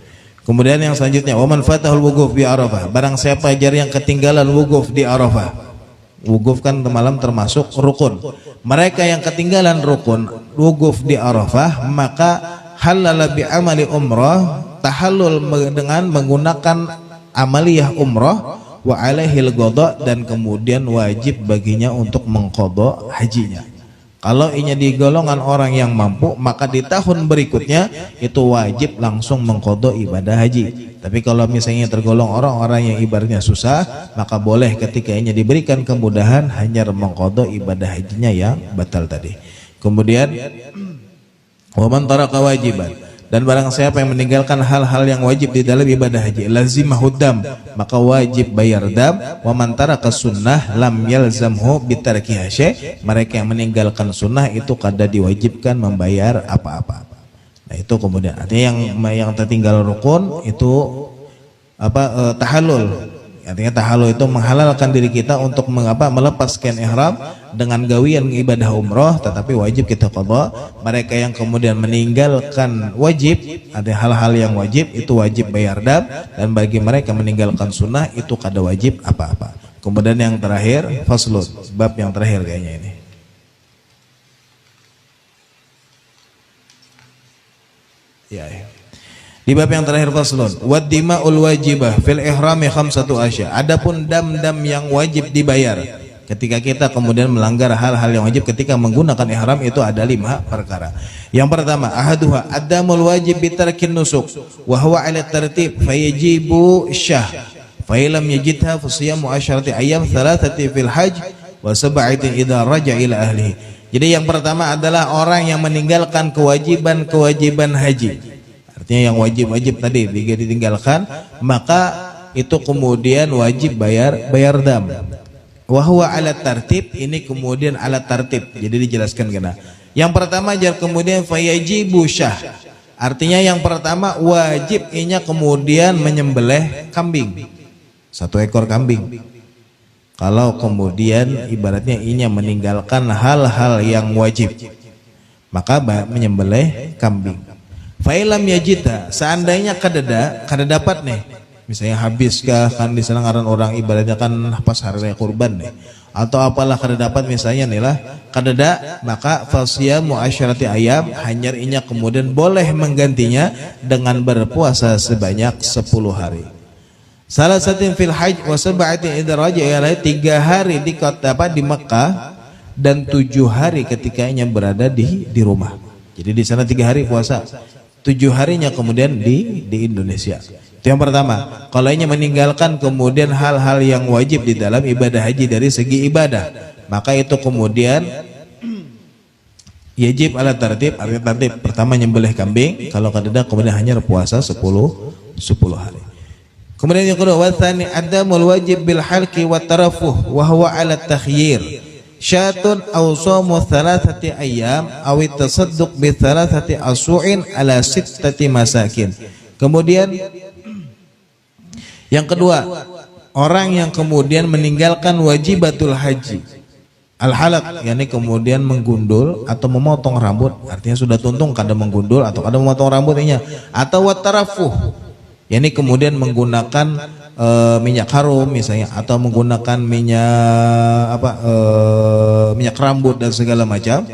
Kemudian yang selanjutnya, wa man fatahul wuguf bi Arafah. Barang siapa jar yang ketinggalan wuguf di Arafah. Wuguf kan malam termasuk rukun. Mereka yang ketinggalan rukun wuguf di Arafah, maka halal bi amali umrah, tahallul dengan menggunakan amaliyah umrah, wa alaihil qada, dan kemudian wajib baginya untuk mengqada hajinya. Kalau inya di golongan orang yang mampu, maka di tahun berikutnya itu wajib langsung mengqada ibadah haji. Tapi kalau misalnya tergolong orang-orang yang ibaratnya susah, maka boleh ketika inya diberikan kemudahan hanya mengqada ibadah hajinya yang batal tadi. Kemudian wa man taraka wajiban, Dan barang siapa yang meninggalkan hal-hal yang wajib di dalam ibadah haji, lazimahud dam, maka wajib bayar dam. Wa man taraka sunnah lam yalzamhu bitarkiha syai'. Mereka yang meninggalkan sunnah itu kada diwajibkan membayar apa-apa. Nah itu kemudian artinya yang tertinggal rukun itu tahallul. Artinya tahallul itu menghalalkan diri kita untuk melepaskan ihram dengan gawian ibadah umroh, tetapi wajib kita qadha. Mereka yang kemudian meninggalkan wajib, ada hal-hal yang wajib itu wajib bayar dam, dan bagi mereka meninggalkan sunnah itu kada wajib apa-apa. Kemudian yang terakhir faslun, bab yang terakhir kayaknya ini. Ya. Di bab yang terakhir faslun, wad dima'ul wajibah fil ihrami khamsatu asya. Adapun dam-dam yang wajib dibayar ketika kita kemudian melanggar hal-hal yang wajib ketika menggunakan ihram itu ada 5 perkara. Yang pertama, ahaduha adamul wajib bitarkin nusuk wa huwa 'ala tartib fayajibu syah. Fa illam yajidha fa siyamu asyrati ayyam thalathati fil hajj wa sab'atin idza raja ila ahlihi. Jadi yang pertama adalah orang yang meninggalkan kewajiban haji. Artinya yang wajib-wajib tadi jika ditinggalkan, maka itu kemudian wajib bayar dam. Wa huwa 'ala tartib, ini kemudian 'ala tartib. Jadi dijelaskan kena. Yang pertama jar kemudian fayajibu syah. Artinya yang pertama wajib inya kemudian menyembelih kambing. 1 ekor kambing. Kalau kemudian ibaratnya inya meninggalkan hal-hal yang wajib, maka menyembelih kambing. Fa'ilam yajita, seandainya kada dapat nih, misalnya habiskah kan di sana ngaran orang ibaratnya kan pas hari raya kurban nih, atau apalah kada dapat misalnya nih lah kada da, maka fasyamu asyarati ayyam, hanyar inya kemudian boleh menggantinya dengan berpuasa sebanyak 10 hari. Salah satu fil hajj wa sab'atin idza raja'a 3 hari di kota di Mekah dan 7 hari ketika inya berada di rumah. Jadi di sana 3 hari puasa, 7 harinya kemudian di Indonesia. Itu yang pertama. Kalau ini meninggalkan kemudian hal-hal yang wajib di dalam ibadah haji dari segi ibadah, maka itu kemudian yajib ala tartib. Artinya tartib pertama nyembelih kambing, kalau kada kemudian hanya puasa 10 hari. Kemudian yang kedua, watsani adamul wajib bil halqi wat tarafuh wa huwa ala takhyir. Syatun aw shamu thalathati ayyam aw tasadduq bi thalathati asu'in ala sittati masakin. Kemudian yang kedua, orang yang kemudian meninggalkan wajibatul haji al-halaq, yakni kemudian menggundul atau memotong rambut, artinya sudah tuntung kada menggundul atau kada memotong rambutnya, atau watarafuh, yakni kemudian menggunakan minyak harum misalnya, atau menggunakan minyak rambut dan segala macam,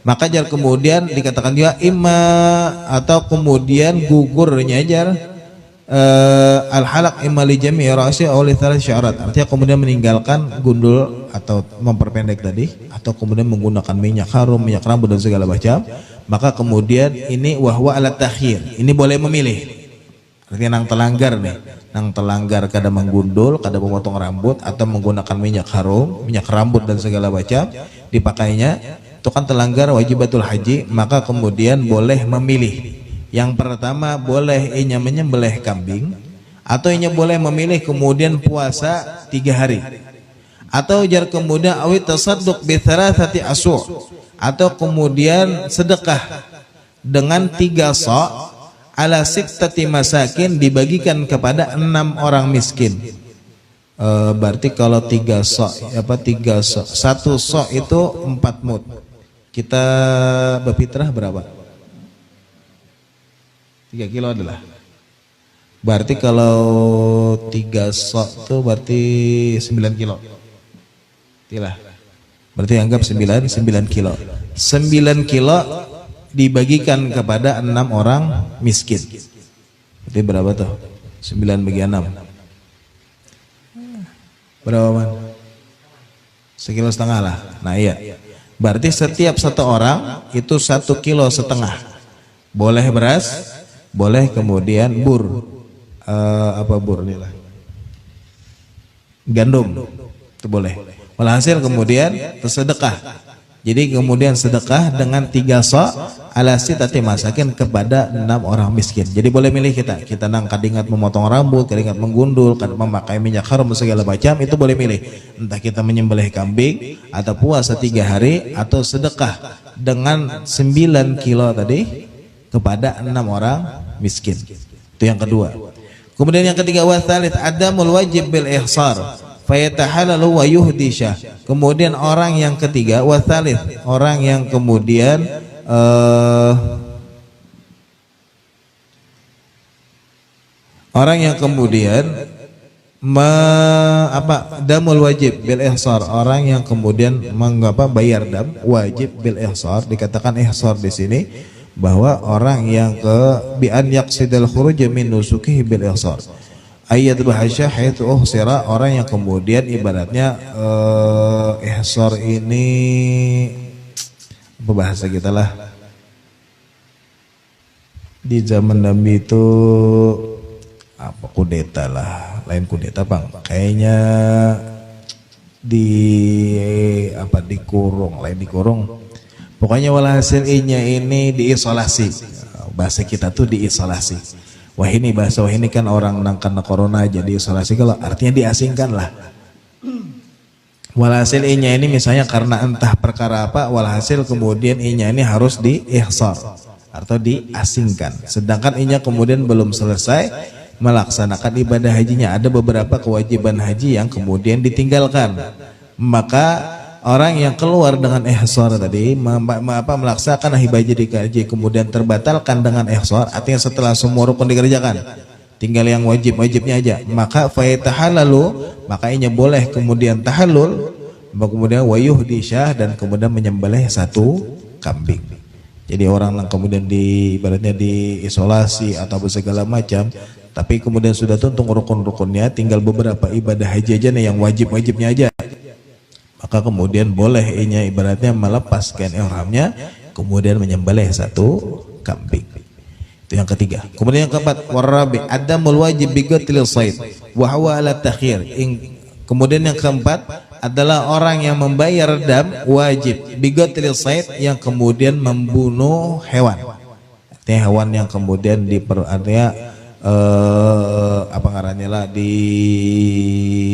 maka jar kemudian dikatakan juga imma, atau kemudian gugurnya jar al-halaq imma li jami' ra'si aw li thalath syarat, artinya kemudian meninggalkan gundul atau memperpendek tadi, atau kemudian menggunakan minyak harum, minyak rambut dan segala macam, maka kemudian ini wahwa ala takhir, ini boleh memilih. Artinya nang telanggar nih, nang telanggar kada menggundul, kada memotong rambut, atau menggunakan minyak harum, minyak rambut dan segala macam dipakainya, itu kan telanggar wajibatul haji, maka kemudian boleh memilih. Yang pertama boleh inya menyembelih kambing, atau inya boleh memilih kemudian puasa 3 hari, atau jar kemudian awit tasadduq bi thalathati asu', atau kemudian sedekah dengan 3 sa' ala sittati masakin, dibagikan kepada 6 orang miskin. Berarti kalau 3 sa', 1 sa' itu 4 mud. Kita berfitrah berapa? 3 kilo adalah. Berarti kalau 3 sa' itu berarti 9 kilo. Itulah. Berarti anggap 9 kilo. 9 kilo dibagikan kepada 6 orang miskin. Berarti berapa tuh? 9 bagi 6. Berapa man? 1,5 kilo lah. Nah iya. Berarti setiap 1 orang itu 1,5 kilo. Boleh beras, boleh kemudian bur. Bur ini lah? Gandum. Itu boleh. Walhasil kemudian tersedekah. Jadi kemudian sedekah dengan 3 sa' ala sitati masakin kepada 6 orang miskin. Jadi boleh milih kita nang kadingat memotong rambut, kadingat menggundul, kadingat memakai minyak haram segala macam, itu boleh milih. Entah kita menyembelih kambing atau puasa 3 hari atau sedekah dengan 9 kilo tadi kepada 6 orang miskin. Itu yang kedua. Kemudian yang ketiga, wa tsalits adamul wajib bil ihsar fayatahalalu wa yuhdisha. Kemudian orang yang ketiga, wa tsalits, orang yang kemudian damul wajib bil ihsar, orang yang kemudian bayar dam wajib bil ihsar. Dikatakan ihsar di sini bahwa orang yang bi an yaqsidal khuruj min nusukihi bil ihsar ayat bahasya haitsu uhsira, orang yang kemudian ibaratnya ihsar ini apa bahasa kita lah di zaman Nabi itu apa, kudeta lah, lain kudeta bang, kayaknya dikurung, lain dikurung, pokoknya walhasil ini diisolasi, bahasa kita tuh diisolasi. Wah ini bahasa wah ini kan orang karena corona jadi isolasi, kalau artinya diasingkan lah. Walhasil inya ini misalnya karena entah perkara apa, walhasil kemudian inya ini harus diihsar atau diasingkan. Sedangkan inya kemudian belum selesai melaksanakan ibadah hajinya, ada beberapa kewajiban haji yang kemudian ditinggalkan. Maka orang yang keluar dengan ihsar tadi melaksanakan ibadah haji kemudian terbatalkan dengan ihsar, artinya setelah semua rukun dikerjakan tinggal yang wajib-wajibnya aja, maka fayatahalalu, maka inya boleh kemudian tahallul, kemudian wayuhdisha, dan kemudian menyembelih 1 kambing. Jadi orang yang kemudian ibaratnya diisolasi atau segala macam, tapi kemudian sudah tuntung rukun-rukunnya, tinggal beberapa ibadah haji aja nih yang wajib-wajibnya aja, maka kemudian boleh inya ibaratnya melepaskan ihramnya, kemudian menyembelih 1 kambing. Itu yang ketiga. Kemudian yang keempat, warabi adamul wajib biqatlil shayd wa huwa ala takhir. Kemudian yang keempat adalah orang yang membayar dam wajib biqatlil shayd, yang kemudian membunuh hewan. Artinya hewan yang kemudian apa ngarannya lah di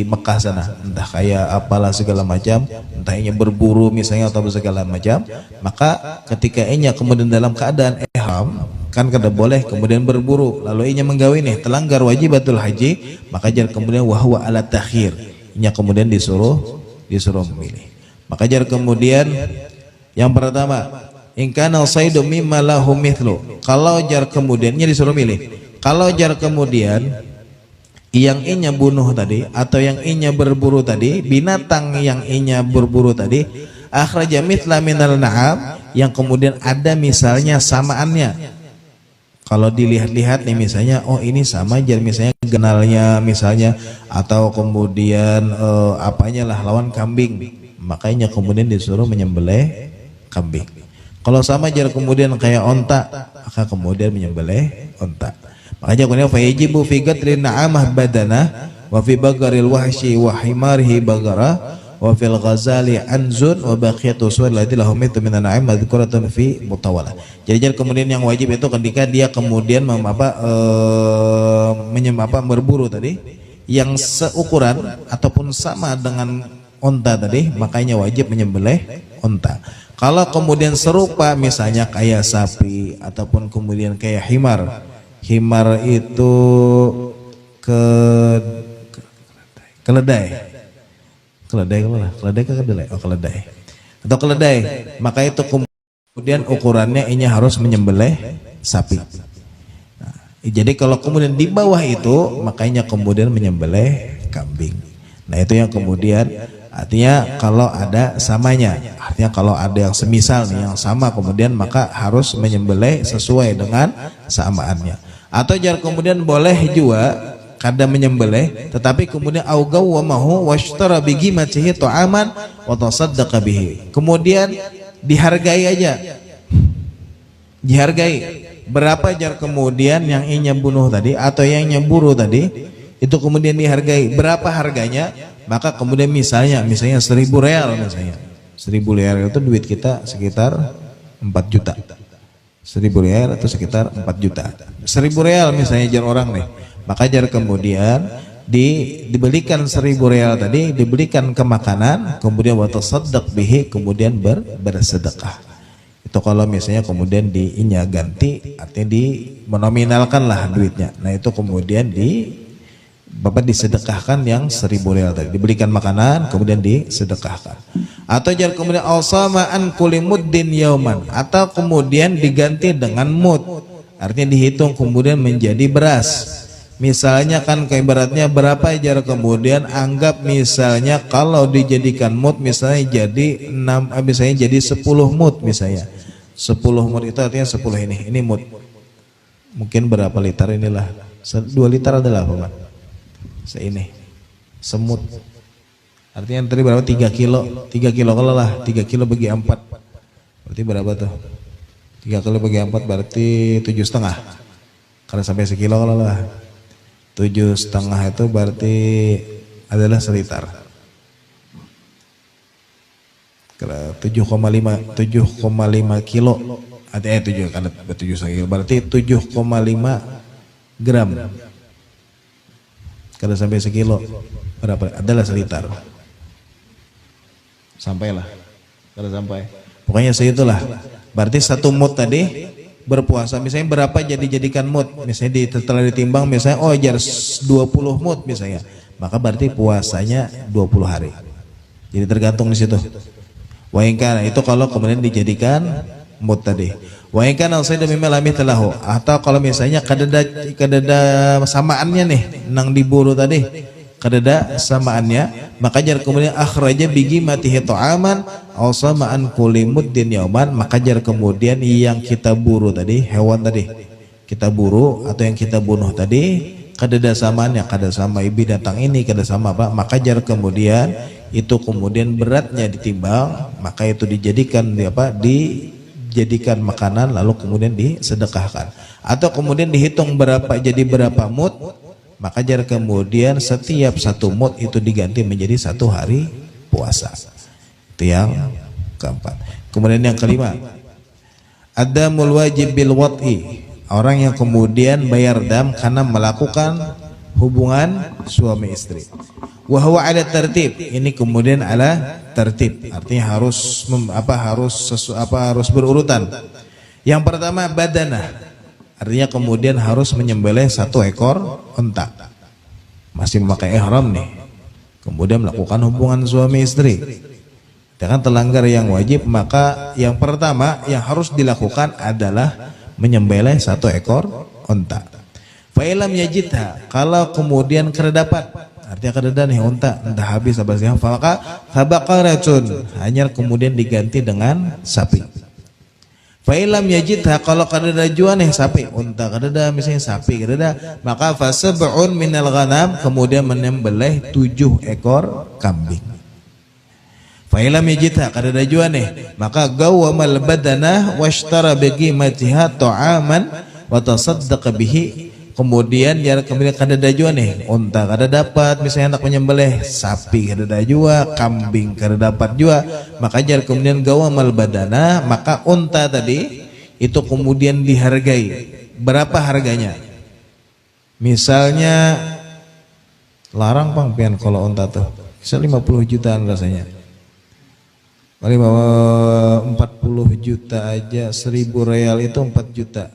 Mekah sana, entah kayak apalah segala macam, entah inya berburu misalnya atau segala macam, maka ketika inya kemudian dalam keadaan ihram kan kada boleh kemudian berburu, lalu inya menggawi nih telanggar wajibatul haji, maka jar kemudian wahwa ala takhir, inya kemudian disuruh memilih. Maka jar kemudian yang pertama, in kana saydu mimma lahu mithlu, kalau jar kemudiannya disuruh milih. Kalau jar kemudian yang inya bunuh tadi atau yang inya berburu tadi, binatang yang inya berburu tadi, akhraja mithla minal na'am, yang kemudian ada misalnya samaannya. Kalau dilihat-lihat nih misalnya, oh ini sama jar misalnya genalnya misalnya, atau kemudian apanya lah lawan kambing, makanya kemudian disuruh menyembelih kambing. Kalau sama jar kemudian kayak onta, maka kemudian menyembelih onta. Makanya kemudian fayajibu fi qatlin na'amah badana wa fi bagaril wahshi wa himarihi bagara wa fil ghazali anzun wa baqiyatu suwal ladzi lahum mithlu minan na'am madhkuratun fi mutawala. Jadi kemudian yang wajib itu ketika dia kemudian berburu tadi yang seukuran ataupun sama dengan onta tadi, makanya wajib menyembelih onta. Kalau kemudian serupa misalnya kayak sapi ataupun kemudian kayak himar itu keledai atau keledai, maka itu kemudian ukurannya ini harus menyembelih sapi. Nah, jadi kalau kemudian di bawah itu, makanya kemudian menyembelih kambing. Nah itu yang kemudian artinya kalau ada samanya, artinya kalau ada yang semisal nih yang sama kemudian maka harus menyembelih sesuai dengan samaannya. Atau jar kemudian boleh juga kada menyembelih, tetapi kemudian augaw wa mahu washtara bihi macihi ta'aman wa tasaddaqa bihi. Kemudian dihargai aja. Dihargai. Berapa jar kemudian yang inya bunuh tadi atau yang inya buru tadi, itu kemudian dihargai. Berapa harganya? Maka kemudian misalnya 1.000 real misalnya. 1.000 real itu duit kita sekitar 4 juta. 1.000 real itu sekitar 4 juta. 1.000 real misalnya jar orang nih, maka jar kemudian dibelikan 1.000 real tadi, dibelikan ke makanan, kemudian wa tasaddaq bihi, kemudian bersedekah. Itu kalau misalnya kemudian diinya ganti, artinya menominalkan lah duitnya. Nah itu kemudian Bapak disedekahkan yang 1.000 real tadi, dibelikan makanan kemudian disedekahkan. Atau jar kemudian al-sama an kulli muddin yauman, atau kemudian diganti dengan mud, artinya dihitung kemudian menjadi beras. Misalnya kan kayak ibaratnya berapa jar kemudian anggap misalnya kalau dijadikan mud misalnya jadi 6, misalnya jadi 10 mud misalnya. 10 mud itu artinya 10 ini mud. Mungkin berapa liter inilah? 2 liter adalah apa, Pak? Seini. Semut. Artinya tadi berapa? 3 kilo. 3 kilo kalau lah 3 kilo bagi 4. Berarti berapa tuh? 3 kilo bagi 4 berarti 7,5. Karena sampai sekilo kalau lah 7,5 itu berarti adalah seliter. 7,5 kilo. Artinya 7 karena 7,5 kilo berarti 7,5 gram. Kalau sampai sekilo berapa? Adalah seliter. Sampailah. Kalau sampai. Pokoknya segitulah. Berarti 1 mud tadi berpuasa. Misalnya berapa jadikan mud? Misalnya setelah ditimbang misalnya jar 20 mud misalnya. Maka berarti puasanya 20 hari. Jadi tergantung di situ. Wahingkan itu kalau kemudian dijadikan mud tadi. Wahingkan al-sayyidu mimma lam yatalahu, atau kalau misalnya kadada samaannya nih nang diburu tadi. Kadada samaannya, maka jar kemudian akhraja bigi matihi ta'aman aw sama'an kulli muddin yauman, maka jar kemudian yang kita buru tadi, hewan tadi kita buru atau yang kita bunuh tadi, kadada samaannya, kada sama binatang ini, kada sama apa, maka jar kemudian itu kemudian beratnya ditimbang, maka itu dijadikan dijadikan makanan lalu kemudian disedekahkan, atau kemudian dihitung jadi berapa mud. Maka jar kemudian setiap 1 mud itu diganti menjadi 1 hari puasa. Itu yang keempat. Kemudian yang kelima, adamul wajib bil wat'i, orang yang kemudian bayar dam karena melakukan hubungan suami istri. Wa huwa ala tertib, ini kemudian ala tertib, artinya harus berurutan. Yang pertama badanah, artinya kemudian harus menyembelih 1 ekor unta. Masih memakai ihram nih, kemudian melakukan hubungan suami istri dengan telanggar yang wajib, maka yang pertama yang harus dilakukan adalah menyembelih 1 ekor unta. Fa ilam yajidha, kalau kemudian kedapat, artinya kedapat nih unta entah habis apa sih, maka fabaqaratun, hanya kemudian diganti dengan sapi. Fa'ilam yajidha, kalau kadada juan sapi, unta kadada misalnya sapi kadada, maka fasab'un minal ghanam, kemudian menyembelih 7 ekor kambing. Fa'ilam yajidha, kadada juan maka gawwamal badana washtara biqimatiha ta'aman wa tasaddaqa bihi, kemudian kemudian kadada juan unta kada dapat, misalnya hendak menyembelih sapi kada jua, kambing kada dapat jua, maka jar kemudian gawamal badana, maka unta tadi itu kemudian dihargai. Berapa harganya? Misalnya larang pang pian kalau unta tuh bisa 50 jutaan rasanya. 40 juta aja, 1.000 real itu 4 juta.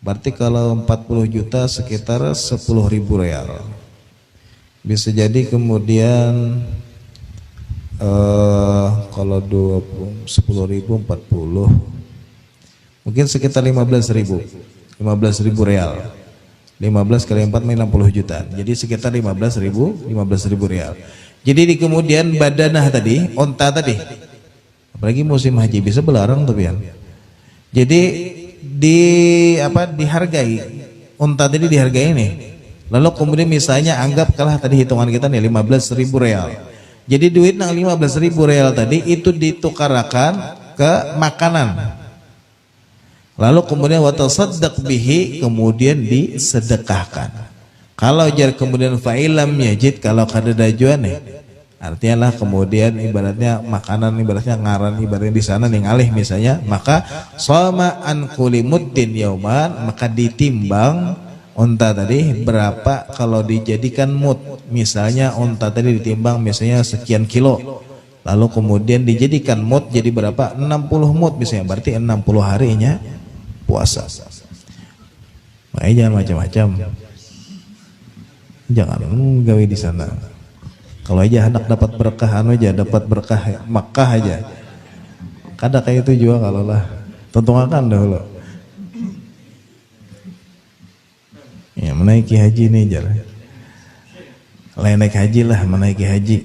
Berarti kalau 40 juta sekitar 10.000 real. Bisa jadi kemudian kalau 10.000 40 mungkin sekitar 15.000 real. 15 kali 4 60 juta. Jadi sekitar 15.000 real. Jadi di kemudian badanah tadi, unta tadi. Apalagi musim haji bisa belarang tuh pian. Jadi dihargai unta tadi, dihargai nih. Lalu kemudian misalnya anggap kalah tadi hitungan kita nih 15.000 real. Jadi duit nang 15.000 real tadi itu ditukarakan ke makanan. Lalu kemudian wa tasaddaq bihi, kemudian disedekahkan. Kalau jar kemudian fa'ilam yajid, kalau kadada juan Artinya lah kemudian ibaratnya makanan ibaratnya ngaran ibaratnya di sana ningalih misalnya, maka shoma an kulli muddin yauman, maka ditimbang unta tadi berapa kalau dijadikan mud. Misalnya unta tadi ditimbang misalnya sekian kilo, lalu kemudian dijadikan mud jadi berapa? 60 mud misalnya, berarti 60 harinya puasa. Makanya jangan macam-macam, jangan gawe di sana. Kalau aja anak dapat berkah aja, dapat berkah Makkah aja. Kada kayak itu juga kalau lah tentukan dahulu. Ya menaiki haji nih jalan. Lain naik haji lah, menaiki haji.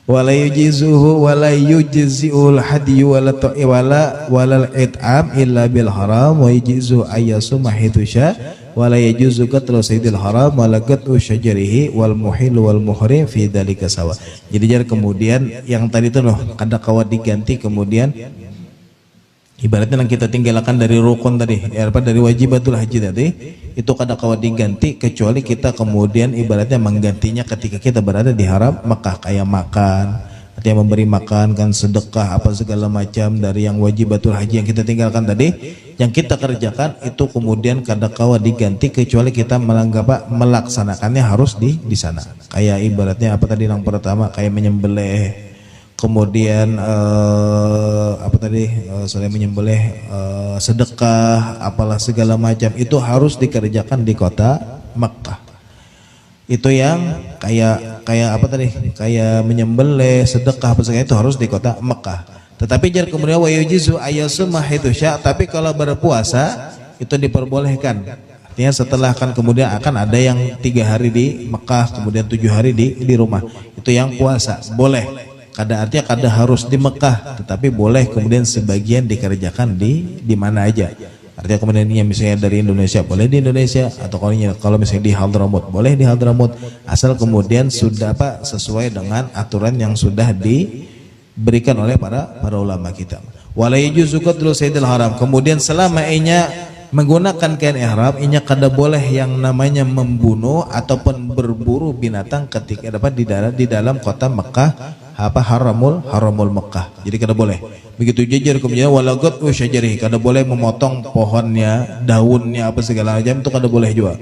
Wala yujizuhu wala yujzi'ul hadyu wala it'am illa bil haram wa yujizu ayyasuma hitusya wala yajuzu qatlu sayyidil haram wala qat'u syajarihi wal muhil wal muhrim fi dzalika sawa. Jadi jar kemudian yang tadi itu loh kada kawat diganti, kemudian ibaratnya yang kita tinggalkan dari rukun tadi ya, dari wajibatul haji tadi itu kada kawat diganti kecuali kita kemudian ibaratnya menggantinya ketika kita berada di haram Mekah, kayak makan, artinya memberi makan kan, sedekah apa segala macam dari yang wajibatul haji yang kita tinggalkan tadi, yang kita kerjakan itu kemudian kada kawat diganti kecuali kita melaksanakannya harus di sana. Kayak ibaratnya apa tadi yang pertama, kayak menyembelih, kemudian selain menyembelih sedekah apalah segala macam itu harus dikerjakan di kota Makkah. Itu yang kayak apa tadi, kayak menyembelih sedekah apa segala itu harus di kota Makkah. Tetapi jar kemudian wa yujizu ayyasuma hitusya, tapi kalau berpuasa itu diperbolehkan. Artinya setelah kan kemudian akan ada yang 3 hari di Makkah, kemudian 7 hari di rumah, itu yang puasa boleh. Kada artinya kada harus di Mekah, tetapi boleh kemudian sebagian dikerjakan di mana aja. Artinya kemudian misalnya dari Indonesia boleh di Indonesia, atau kalau misalnya di Hadramut boleh di Hadramut, asal kemudian sudah sesuai dengan aturan yang sudah diberikan oleh para ulama kita. Wala yajuzu qatlu sayyidil haram, kemudian selama inya menggunakan kain ihram, inya kada boleh yang namanya membunuh ataupun berburu binatang ketika dapat di dalam kota Mekah, haramul Mekah. Jadi kada boleh. Begitu jajar kemudian walagot syajarihi, kada boleh memotong pohonnya, daunnya apa segala macam itu kada boleh juga.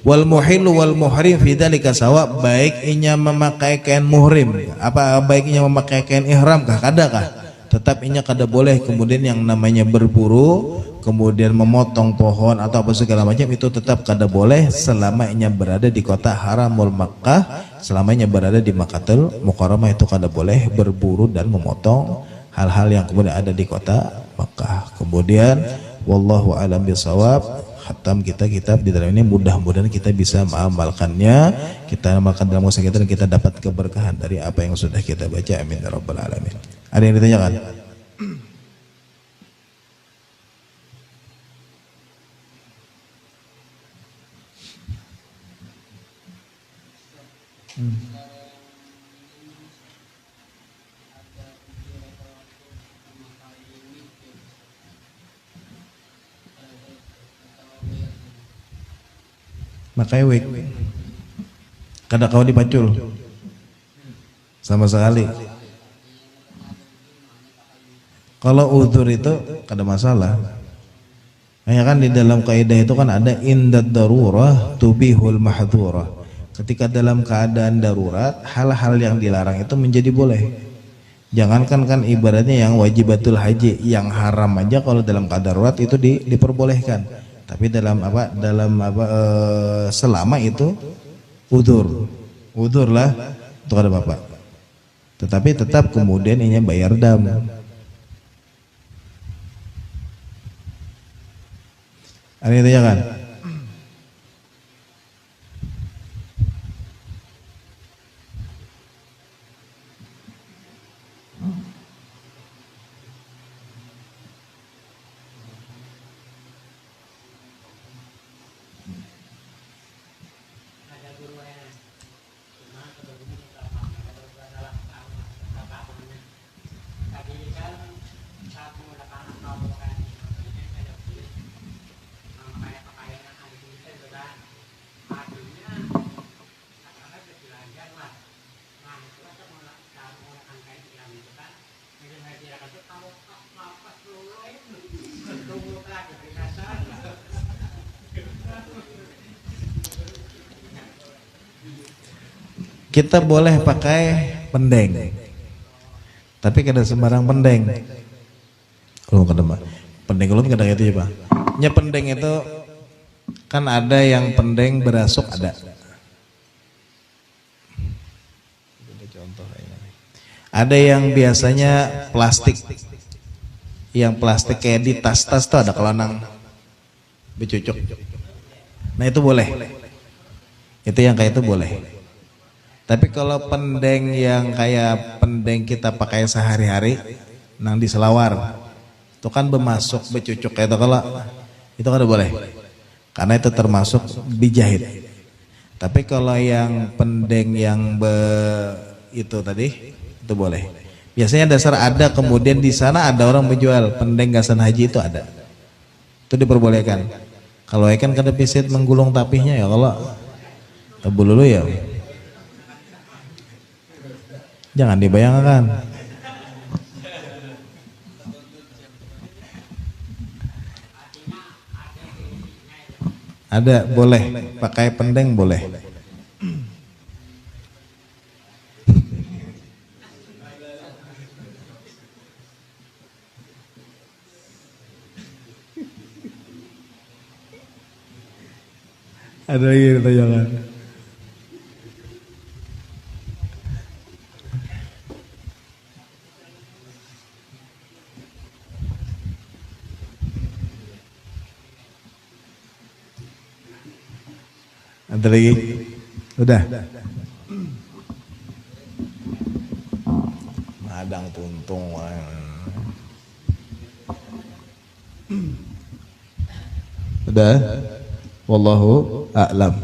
Wal muhilu wal muhrim fi dzalika sawa, baik inya memakai kain muhrim, apa baik inya memakai kain ihram kah, kada kah? Tetap inya kada boleh kemudian yang namanya berburu, kemudian memotong pohon atau apa segala macam itu tetap kada boleh selama inya berada di kota haramul Makkah. Selama inya berada di Makkahul Mukarramah itu kada boleh berburu dan memotong hal-hal yang kemudian ada di kota Makkah. Kemudian wallahu a'lam bishawab, khatam kita kitab di dalam ini, mudah-mudahan kita bisa mengamalkannya, kita amalkan dalam usaha kita dan kita dapat keberkahan dari apa yang sudah kita baca. Amin ya rabbal alamin. Ada yang ditanyakan? Makai wig kada kau dipacul sama sekali. Kalau udzur itu kada masalah. Hanya kan di dalam kaidah itu kan ada indad darurah tubihul mahdhurah. Ketika dalam keadaan darurat, hal-hal yang dilarang itu menjadi boleh. Jangankan kan ibaratnya yang wajibatul haji, yang haram aja kalau dalam keadaan darurat itu diperbolehkan. Tapi selama itu udzur lah itu ada bapak. Tetapi tetap kemudian ini bayar dam. Ada yang ditanyakan? kita boleh pakai pendeng, tapi kada sembarang pendeng. Kalau pendeng ulun kadang itu ya Pak. Nya pendeng itu kan ada yang pendeng berasuk ada. Ada yang biasanya plastik. Yang plastik kayak di tas-tas tuh ada kelanang becucuk. Nah itu boleh. Itu yang kayak itu boleh. Tapi kalau pendeng yang kayak pendeng kita pakai sehari-hari, nang di selawar, itu kan bermasuk becucuk kayak itu kalau itu kan boleh. Karena itu termasuk dijahit. Tapi kalau yang pendeng yang itu tadi itu boleh. Biasanya dasar ada, kemudian di sana ada orang menjual pendeng gasan haji itu ada. Itu diperbolehkan. Kalau ikan kada pisit menggulung tapihnya ya kalau tebu dulu ya. Jangan dibayangkan. Ada boleh pakai pendeng boleh. Ada lagi pertanyaan. Ada lagi? Udah. Madang tuntung. Udah. Wallahu a'lam.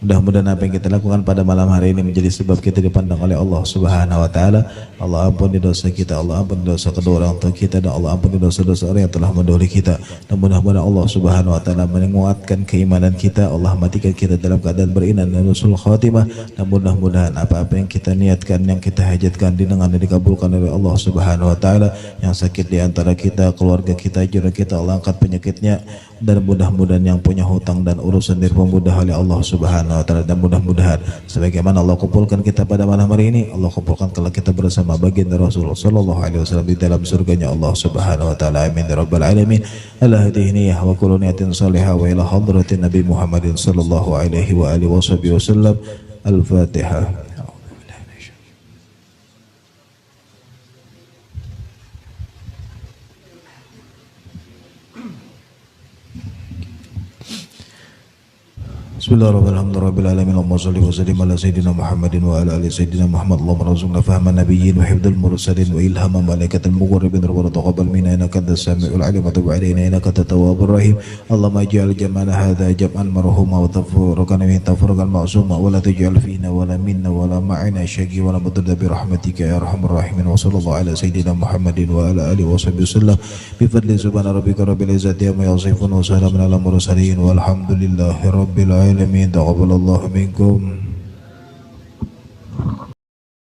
Mudah-mudahan apa yang kita lakukan pada malam hari ini menjadi sebab kita dipandang oleh Allah Subhanahu wa taala. Allah ampuni dosa kita, Allah ampuni dosa kedua orang tua kita, dan Allah ampuni dosa-dosa orang yang telah mendahului kita. Dan mudah-mudahan Allah Subhanahu wa taala menguatkan keimanan kita, Allah matikan kita dalam keadaan beriman dan husnul khatimah. Dan mudah-mudahan apa-apa yang kita niatkan, yang kita hajatkan didengar dan dikabulkan oleh Allah Subhanahu wa taala. Yang sakit di antara kita, keluarga kita, jiran kita, Allah angkat penyakitnya. Dan mudah-mudahan yang punya hutang dan urusan dipermudah oleh Allah Subhanahu wa taala. Dan mudah-mudahan sebagaimana Allah kumpulkan kita pada malam hari ini, Allah kumpulkan kalau kita bersama baginda Rasulullah sallallahu alaihi wasallam di dalam surganya Allah Subhanahu wa taala. Amin ya rabbal alamin. Ala hadhihi wa kullu niyatin salihah wa ila hadratin Nabi Muhammadin sallallahu alaihi wa alihi wasallam. Al-Fatihah. Bismillahirrahmanirrahim. Allahumma shalli wa sallim ala sayyidina Muhammadin wa ala ali sayyidina Muhammad. Allahumma rzuqna fahma nabiyyin wa hifdzal mursalin wa ilhama malaikatil muqarrabin wa taqabbal minna innaka antas samiul alim wa tub alaina innaka antat tawwabur rahim. Allahumma ij'al jam'ana hadza jam'an marhuma wa tafurqana min tafurqan ma'suma wa la taj'al fina wa la minna wa la ma'ina syaqi wa la mudda bi rahmatika ya arhamar rahimin. Wa sallallahu ala sayyidina Muhammadin wa ala alihi wasallam bi fadli subhana rabbika rabbil izzati amma yasifun wa salamun ala mursalin walhamdulillahi rabbil alamin. Taqabbalallahu minkum.